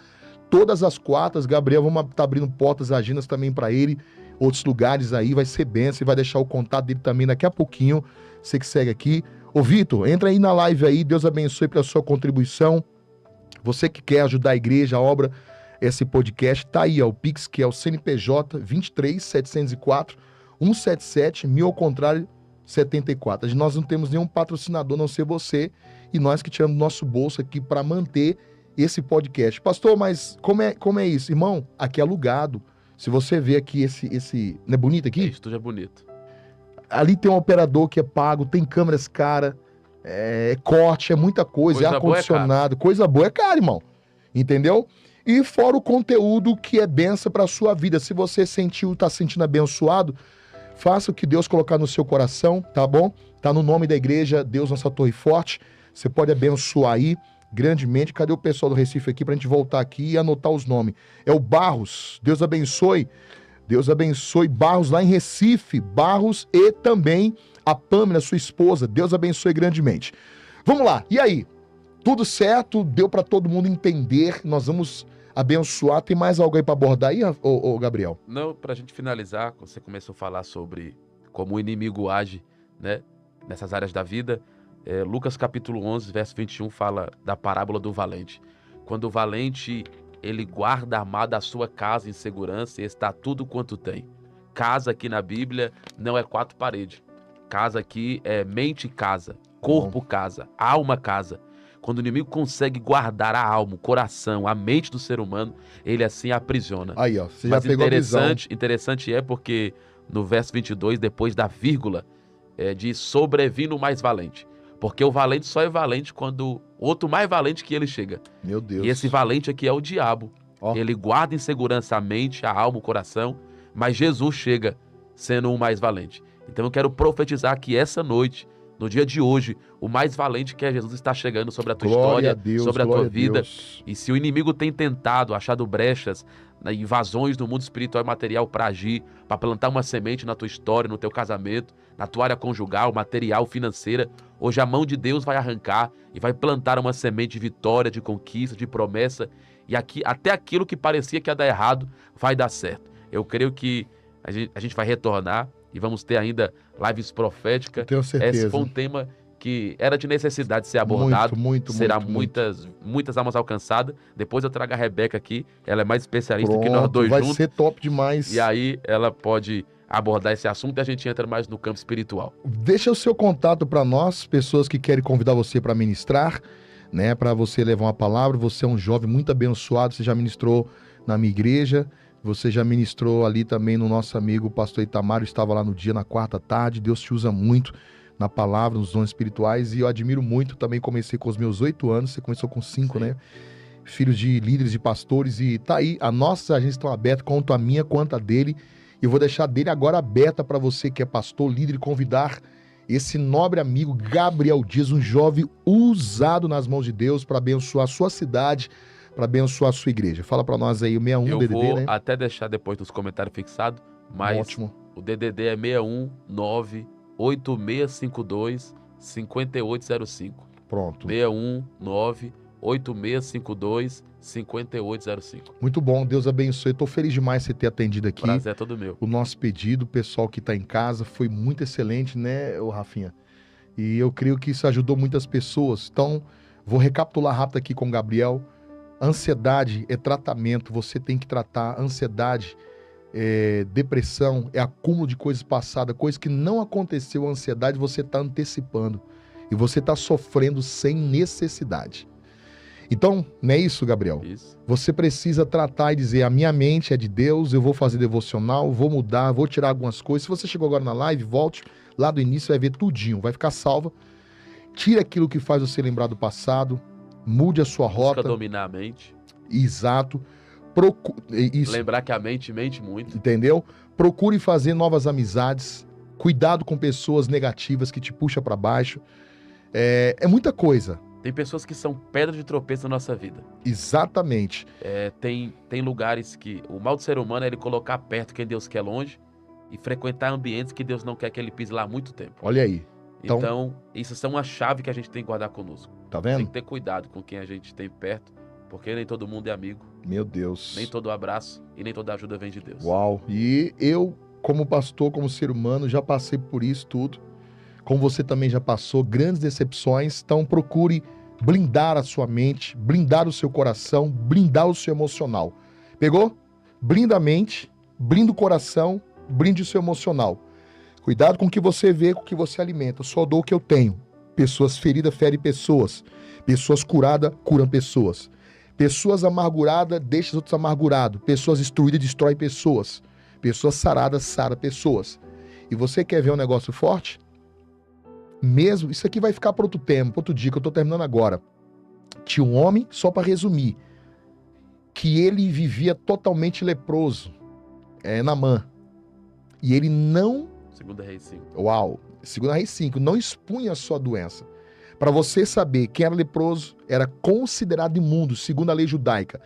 S1: Todas as quartas, Gabriel, vamos tá abrindo portas, agendas também pra ele. Outros lugares aí, vai ser benção. E vai deixar o contato dele também daqui a pouquinho. Você que segue aqui. Ô, Vitor, entra aí na live aí. Deus abençoe pela sua contribuição. Você que quer ajudar a igreja, a obra, esse podcast, tá aí, ó, o Pix, que é o CNPJ 23 704 177, 1000 ao contrário, 74. Nós não temos nenhum patrocinador, a não ser você, e nós que tiramos do nosso bolso aqui para manter esse podcast. Pastor, mas como é isso? Irmão, aqui é alugado. Se você vê aqui esse... Não é bonito aqui?
S2: Isso tudo é bonito.
S1: Ali tem um operador que é pago, tem câmeras cara, corte, é muita coisa, ar-condicionado. Coisa boa é caro, irmão. Entendeu? E fora o conteúdo que é benção para a sua vida. Se você tá sentindo abençoado, faça o que Deus colocar no seu coração, tá bom? Tá no nome da igreja, Deus Nossa Torre Forte. Você pode abençoar aí grandemente. Cadê o pessoal do Recife aqui pra gente voltar aqui e anotar os nomes? É o Barros, Deus abençoe. Deus abençoe Barros lá em Recife. Barros e também a Pâmela, sua esposa. Deus abençoe grandemente. Vamos lá, e aí? Tudo certo? Deu pra todo mundo entender? Nós vamos abençoar. Tem mais algo aí pra abordar aí, ô Gabriel?
S2: Não, pra gente finalizar, você começou a falar sobre como o inimigo age, né, nessas áreas da vida. Lucas capítulo 11, verso 21 fala da parábola do valente. Quando o valente, ele guarda armada a sua casa em segurança e está tudo quanto tem. Casa aqui na Bíblia não é quatro paredes. Casa aqui é mente casa, corpo casa, alma casa. Quando o inimigo consegue guardar a alma, o coração, a mente do ser humano, ele assim aprisiona.
S1: Aí, ó, você já pegou a visão.
S2: Interessante é porque no verso 22, depois da vírgula, diz sobrevindo o mais valente. Porque o valente só é valente quando outro mais valente que ele chega.
S1: Meu Deus.
S2: E esse valente aqui é o diabo. Ele guarda em segurança a mente, a alma, o coração, mas Jesus chega sendo o mais valente. Então eu quero profetizar que essa noite, no dia de hoje, o mais valente que é Jesus está chegando sobre a tua história, sobre a tua vida. E se o inimigo tem tentado, achado brechas, invasões no mundo espiritual e material para agir, para plantar uma semente na tua história, no teu casamento, na tua área conjugal, material, financeira, hoje a mão de Deus vai arrancar e vai plantar uma semente de vitória, de conquista, de promessa, e aqui, até aquilo que parecia que ia dar errado, vai dar certo. Eu creio que a gente vai retornar e vamos ter ainda lives proféticas.
S1: Tenho certeza.
S2: Esse foi um tema que era de necessidade de ser abordado. Será
S1: muito.
S2: muitas almas alcançadas. Depois eu trago a Rebeca aqui, ela é mais especialista que nós dois
S1: vai
S2: juntos.
S1: Vai ser top demais.
S2: E aí ela pode abordar esse assunto e a gente entra mais no campo espiritual.
S1: Deixa o seu contato para nós, pessoas que querem convidar você para ministrar, né? Para você levar uma palavra. Você é um jovem muito abençoado, você já ministrou na minha igreja, você já ministrou ali também no nosso amigo pastor Itamar, estava lá no dia, na quarta tarde. Deus te usa muito na palavra, nos dons espirituais, e eu admiro muito. Também comecei com os meus 8 anos, você começou com 5, né? Filhos de líderes, de pastores, e tá aí, as nossas agências estão abertas, quanto a minha, quanto a dele. Eu vou deixar dele agora aberta para você que é pastor, líder, e convidar esse nobre amigo Gabriel Dias, um jovem usado nas mãos de Deus para abençoar a sua cidade, para abençoar a sua igreja. Fala para nós aí o 61
S2: eu
S1: DDD,
S2: vou
S1: né?
S2: até deixar depois dos comentários fixados, mas
S1: Ótimo.
S2: O DDD é 619 8652 5805.
S1: Pronto.
S2: 619 8652 5805.
S1: Muito bom, Deus abençoe. Eu tô feliz demais de você ter atendido aqui.
S2: Prazer é todo meu.
S1: O nosso pedido, o pessoal que tá em casa, foi muito excelente, né, ô Rafinha? E eu creio que isso ajudou muitas pessoas. Então, vou recapitular rápido aqui com o Gabriel. Ansiedade é tratamento, você tem que tratar. Ansiedade, depressão, é acúmulo de coisas passadas, coisa que não aconteceu. A ansiedade você está antecipando e você está sofrendo sem necessidade. Então, não é isso, Gabriel?
S2: Isso.
S1: Você precisa tratar e dizer, a minha mente é de Deus, eu vou fazer devocional, vou mudar, vou tirar algumas coisas. Se você chegou agora na live, volte lá do início, vai ver tudinho, vai ficar salva. Tire aquilo que faz você lembrar do passado, mude a sua rota.
S2: Busca dominar a mente.
S1: Exato. Isso.
S2: Lembrar que a mente mente muito.
S1: Entendeu? Procure fazer novas amizades. Cuidado com pessoas negativas que te puxam para baixo. É muita coisa.
S2: Tem pessoas que são pedra de tropeço na nossa vida.
S1: Exatamente.
S2: Tem lugares que o mal do ser humano é ele colocar perto quem Deus quer longe e frequentar ambientes que Deus não quer que ele pise lá há muito tempo.
S1: Olha aí.
S2: Então, isso são uma chave que a gente tem que guardar conosco.
S1: Tá vendo?
S2: Tem que ter cuidado com quem a gente tem perto, porque nem todo mundo é amigo.
S1: Meu Deus.
S2: Nem todo abraço e nem toda ajuda vem de Deus.
S1: Uau. E eu, como pastor, como ser humano, já passei por isso tudo. Como você também já passou, grandes decepções. Então procure blindar a sua mente, blindar o seu coração, blindar o seu emocional. Pegou? Blinda a mente, blinda o coração, blinde o seu emocional. Cuidado com o que você vê, com o que você alimenta. Eu só dou o que eu tenho. Pessoas feridas ferem pessoas. Pessoas curadas curam pessoas. Pessoas amarguradas deixam os outros amargurados. Pessoas destruídas destroem pessoas. Pessoas saradas saram pessoas. E você quer ver um negócio forte? Mesmo, isso aqui vai ficar para outro tempo, para outro dia, que eu estou terminando agora. Tinha um homem, só para resumir, que ele vivia totalmente leproso, Naamã. E ele não...
S2: 2 Reis 5.
S1: Uau! 2 Reis 5, não expunha a sua doença. Para você saber, quem era leproso era considerado imundo, segundo a lei judaica.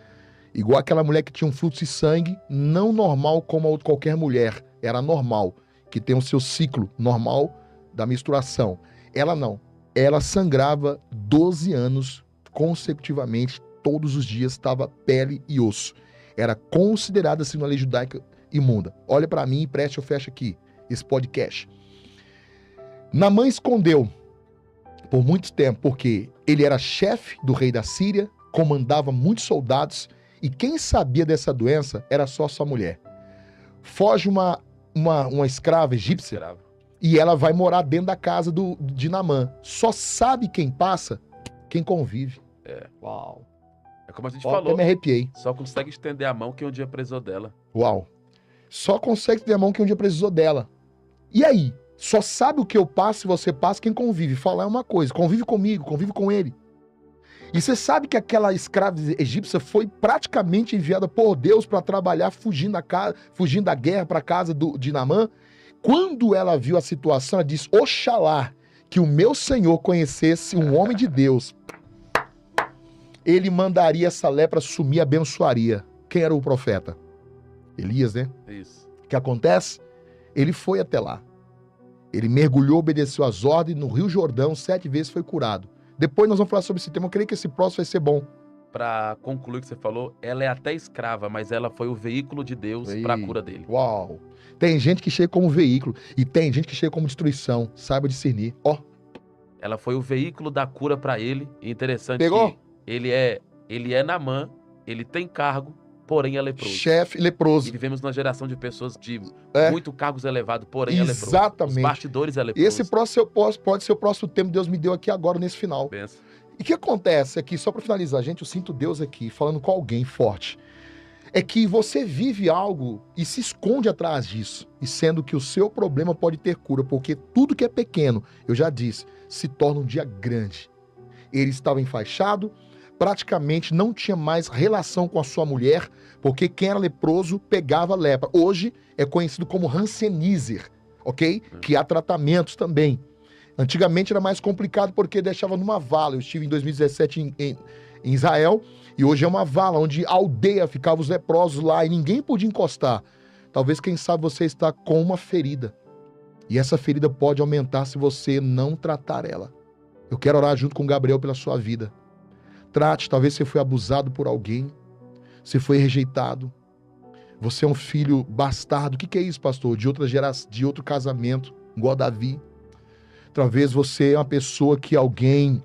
S1: Igual aquela mulher que tinha um fluxo de sangue, não normal como qualquer mulher, era normal, que tem o seu ciclo normal da menstruação. Ela não. Ela sangrava 12 anos consecutivamente, todos os dias, estava pele e osso. Era considerada, segundo a lei judaica, imunda. Olha para mim e preste, eu fecho aqui esse podcast. Naamã escondeu por muito tempo, porque ele era chefe do rei da Síria, comandava muitos soldados, e quem sabia dessa doença era só sua mulher. Foge uma escrava egípcia, e ela vai morar dentro da casa de Naamã. Só sabe quem passa, quem convive.
S2: Uau. É como a gente
S1: Até
S2: falou.
S1: me arrepiei.
S2: Só consegue estender a mão quem um dia precisou dela.
S1: Uau. Só consegue ter a mão quem um dia precisou dela. E aí? Só sabe o que eu passo e você passa quem convive. Falar é uma coisa. Convive comigo, convive com ele. E você sabe que aquela escrava egípcia foi praticamente enviada por Deus para trabalhar fugindo da guerra para a casa de Naamã? Quando ela viu a situação, ela disse, oxalá que o meu Senhor conhecesse um homem de Deus. Ele mandaria essa lepra sumir e abençoaria. Quem era o profeta? Elias, né?
S2: Isso.
S1: O que acontece? Ele foi até lá. Ele mergulhou, obedeceu às ordens, no Rio Jordão, 7 vezes foi curado. Depois nós vamos falar sobre esse tema, eu creio que esse próximo vai ser bom.
S2: Para concluir o que você falou, ela é até escrava, mas ela foi o veículo de Deus para a cura dele.
S1: Uau! Tem gente que chega como veículo e tem gente que chega como destruição. Saiba discernir. Ó.
S2: Ela foi o veículo da cura para ele. E interessante
S1: Pegou?
S2: que ele é Naamã, ele tem cargo, porém é leproso.
S1: Chefe leproso.
S2: E vivemos numa geração de pessoas de muito cargos elevados, porém é leproso.
S1: Exatamente.
S2: Os bastidores é leproso.
S1: Esse pode ser o próximo tema que Deus me deu aqui agora, nesse final.
S2: Benção.
S1: E o que acontece aqui, só para finalizar, gente, eu sinto Deus aqui, falando com alguém forte, é que você vive algo e se esconde atrás disso, e sendo que o seu problema pode ter cura, porque tudo que é pequeno, eu já disse, se torna um dia grande. Ele estava enfaixado, praticamente não tinha mais relação com a sua mulher, porque quem era leproso pegava lepra. Hoje é conhecido como Hanseníaser, ok? Que há tratamentos também. Antigamente era mais complicado porque deixava numa vala. Eu estive em 2017 em Israel, e hoje é uma vala onde a aldeia ficava os leprosos lá e ninguém podia encostar. Talvez, quem sabe, você está com uma ferida. E essa ferida pode aumentar se você não tratar ela. Eu quero orar junto com Gabriel pela sua vida. Trate, talvez você foi abusado por alguém, você foi rejeitado, você é um filho bastardo. O que é isso, pastor? De outra geração, de outro casamento, igual a Davi. Talvez você é uma pessoa que alguém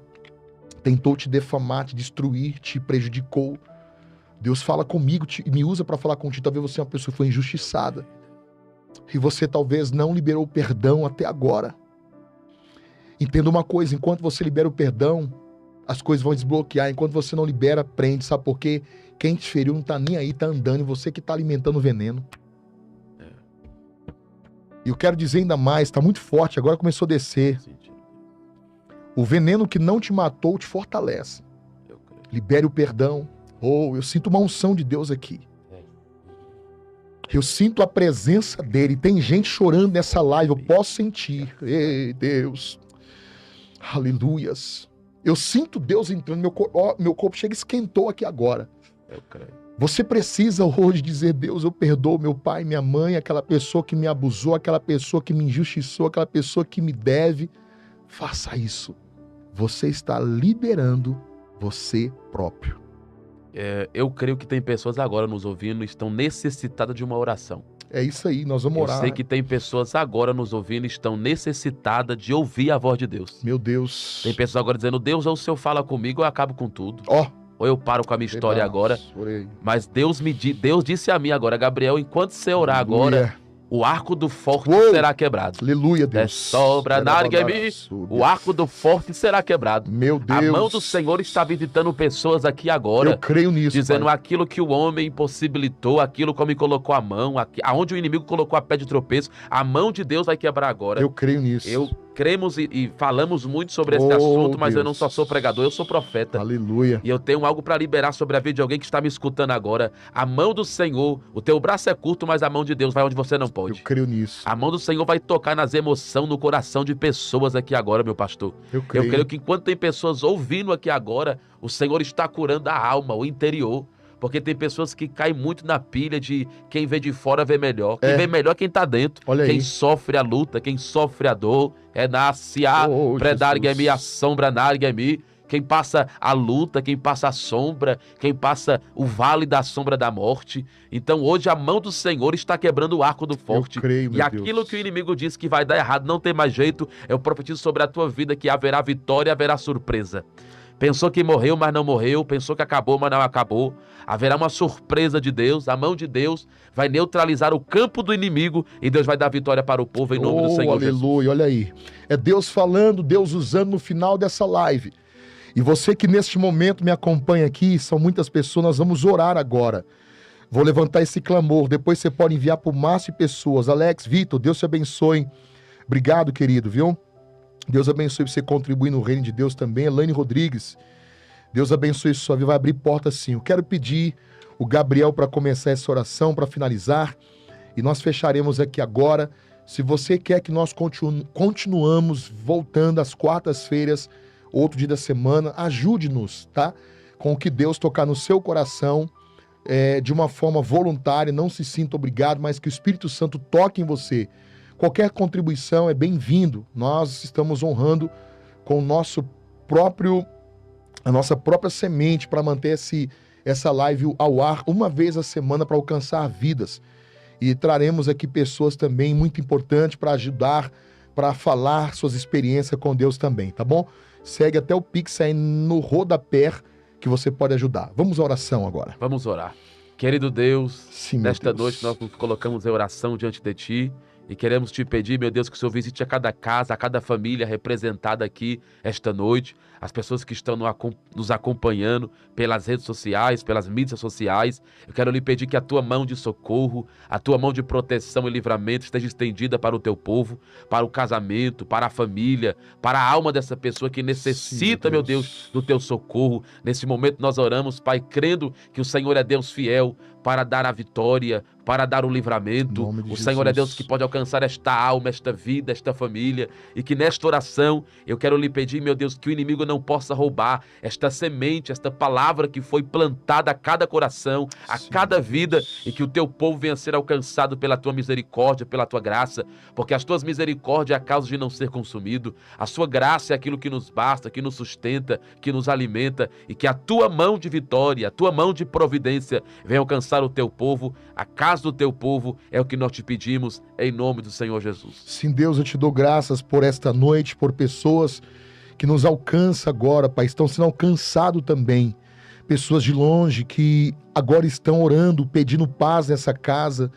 S1: tentou te defamar, te destruir, te prejudicou. Deus fala comigo e me usa para falar contigo. Talvez você é uma pessoa que foi injustiçada. E você talvez não liberou o perdão até agora. Entenda uma coisa, enquanto você libera o perdão, as coisas vão desbloquear. Enquanto você não libera, prende. Sabe por quê? Quem te feriu não tá nem aí, tá andando. E você que tá alimentando o veneno. E eu quero dizer ainda mais, tá muito forte, agora começou a descer. O veneno que não te matou te fortalece. Libere o perdão. Oh, eu sinto uma unção de Deus aqui. Eu sinto a presença dele. Tem gente chorando nessa live, eu posso sentir. Ei, Deus. Aleluias. Eu sinto Deus entrando, meu corpo chega e esquentou aqui agora.
S2: Eu creio.
S1: Você precisa hoje dizer: Deus, eu perdoo meu pai, minha mãe, aquela pessoa que me abusou, aquela pessoa que me injustiçou, aquela pessoa que me deve. Faça isso. Você está liberando você próprio.
S2: Eu creio que tem pessoas agora nos ouvindo e estão necessitadas de uma oração.
S1: É isso aí, nós vamos orar.
S2: Eu sei que tem pessoas agora nos ouvindo e estão necessitadas de ouvir a voz de Deus.
S1: Meu Deus.
S2: Tem pessoas agora dizendo: Deus, ou o Senhor fala comigo, ou eu acabo com tudo. Ou eu paro com a minha história agora. Mas Deus disse a mim agora: Gabriel, enquanto você orar agora, o arco do forte será quebrado.
S1: Aleluia, Deus.
S2: O arco do forte será quebrado.
S1: Meu Deus.
S2: A mão do Senhor está visitando pessoas aqui agora.
S1: Eu creio nisso,
S2: dizendo:
S1: Pai.
S2: Aquilo que o homem impossibilitou, aquilo que o homem colocou a mão, aonde o inimigo colocou a pé de tropeço, a mão de Deus vai quebrar agora.
S1: Eu creio nisso.
S2: Cremos e falamos muito sobre esse assunto, mas Deus. Eu não só sou pregador, eu sou profeta.
S1: Aleluia.
S2: E eu tenho algo para liberar sobre a vida de alguém que está me escutando agora. A mão do Senhor, o teu braço é curto, mas a mão de Deus vai onde você não pode.
S1: Eu creio nisso.
S2: A mão do Senhor vai tocar nas emoções, no coração de pessoas aqui agora, meu pastor.
S1: Eu creio
S2: que enquanto tem pessoas ouvindo aqui agora, o Senhor está curando a alma, o interior. Porque tem pessoas que caem muito na pilha de quem vê de fora vê melhor. Quem vê melhor é quem tá dentro.
S1: Olha
S2: quem
S1: aí.
S2: Sofre a luta, quem sofre a dor. Nasce a predargue-me, a sombra nargue-me. Quem passa a luta, quem passa a sombra, quem passa o vale da sombra da morte. Então hoje a mão do Senhor está quebrando o arco do forte.
S1: Eu creio, meu
S2: e aquilo
S1: Deus.
S2: Que o inimigo diz que vai dar errado, não tem mais jeito. Eu profetizo sobre a tua vida que haverá vitória e haverá surpresa. Pensou que morreu, mas não morreu. Pensou que acabou, mas não acabou. Haverá uma surpresa de Deus. A mão de Deus vai neutralizar o campo do inimigo e Deus vai dar vitória para o povo em nome do Senhor
S1: aleluia,
S2: Jesus.
S1: Olha aí. É Deus falando, Deus usando no final dessa live. E você que neste momento me acompanha aqui, são muitas pessoas, nós vamos orar agora. Vou levantar esse clamor. Depois você pode enviar para o máximo de pessoas. Alex, Vitor, Deus te abençoe. Obrigado, querido, viu? Deus abençoe você contribuir no reino de Deus também. Elaine Rodrigues, Deus abençoe sua vida, vai abrir porta sim. Eu quero pedir o Gabriel para começar essa oração, para finalizar, e nós fecharemos aqui agora. Se você quer que nós continuamos voltando às quartas-feiras, outro dia da semana, ajude-nos, tá? Com o que Deus tocar no seu coração, de uma forma voluntária, não se sinta obrigado, mas que o Espírito Santo toque em você. Qualquer contribuição é bem-vindo. Nós estamos honrando com a nossa própria semente para manter essa live ao ar uma vez a semana para alcançar vidas. E traremos aqui pessoas também muito importantes para ajudar, para falar suas experiências com Deus também, tá bom? Segue até o Pix aí no rodapé que você pode ajudar. Vamos à oração agora.
S2: Vamos orar. Querido Deus,
S1: Sim,
S2: nesta
S1: Deus.
S2: noite nós nos colocamos em oração diante de Ti e queremos Te pedir, meu Deus, que o Senhor visite a cada casa, a cada família representada aqui esta noite, as pessoas que estão nos acompanhando pelas redes sociais, pelas mídias sociais. Eu quero lhe pedir que a Tua mão de socorro, a Tua mão de proteção e livramento esteja estendida para o Teu povo, para o casamento, para a família, para a alma dessa pessoa que necessita, meu Deus, do Teu socorro. Nesse momento nós oramos, Pai, crendo que o Senhor é Deus fiel para dar a vitória, para dar o livramento. O Senhor é Deus que pode alcançar esta alma, esta vida, esta família, e que nesta oração eu quero lhe pedir, meu Deus, que o inimigo não possa roubar esta semente, esta palavra que foi plantada a cada coração, a cada vida, e que o teu povo venha a ser alcançado pela tua misericórdia, pela tua graça, porque as tuas misericórdias é a causa de não ser consumido, a sua graça é aquilo que nos basta, que nos sustenta, que nos alimenta, e que a tua mão de vitória, a tua mão de providência venha alcançar o teu povo, a casa do teu povo, é o que nós te pedimos, em nome do Senhor Jesus.
S1: Sim, Deus, eu te dou graças por esta noite, por pessoas que nos alcançam agora, Pai, estão sendo alcançados também. Pessoas de longe que agora estão orando, pedindo paz nessa casa,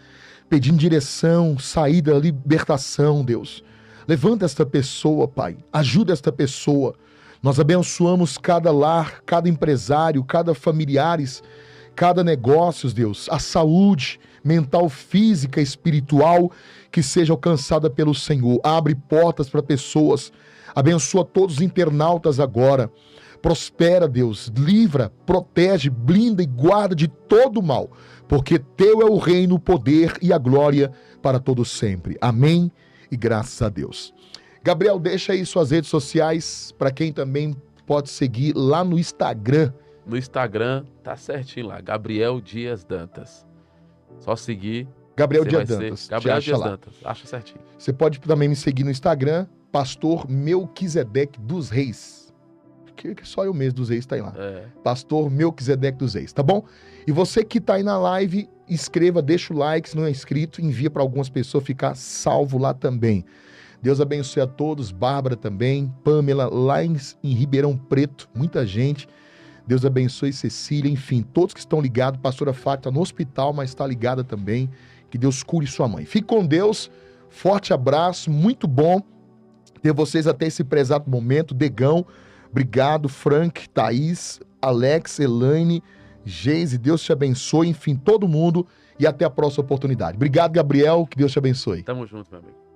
S1: pedindo direção, saída, libertação, Deus. Levanta esta pessoa, Pai, ajuda esta pessoa. Nós abençoamos cada lar, cada empresário, cada familiares, cada negócio, Deus, a saúde mental, física, espiritual, que seja alcançada pelo Senhor. Abre portas para pessoas, abençoa todos os internautas agora. Prospera, Deus, livra, protege, blinda e guarda de todo mal, porque teu é o reino, o poder e a glória para todos sempre. Amém e graças a Deus. Gabriel, deixa aí suas redes sociais para quem também pode seguir lá no Instagram.
S2: No Instagram, tá certinho lá, Gabriel Dias Dantas. Só seguir.
S1: Gabriel Dias Dantas.
S2: Gabriel Dias Dantas, acha certinho.
S1: Você pode também me seguir no Instagram, Pastor Melquisedeque dos Reis. Que só eu mesmo dos Reis tá aí lá. Pastor Melquisedeque dos Reis, tá bom? E você que tá aí na live, inscreva, deixa o like, se não é inscrito, envia para algumas pessoas ficar salvo lá também. Deus abençoe a todos, Bárbara também, Pamela, lá em Ribeirão Preto, muita gente. Deus abençoe Cecília, enfim, todos que estão ligados. Pastora Fátima está no hospital, mas está ligada também. Que Deus cure sua mãe. Fique com Deus, forte abraço, muito bom ter vocês até esse prezado momento. Degão, obrigado, Frank, Thaís, Alex, Elaine, Geise, Deus te abençoe, enfim, todo mundo, e até a próxima oportunidade. Obrigado, Gabriel, que Deus te abençoe.
S2: Tamo junto, meu amigo.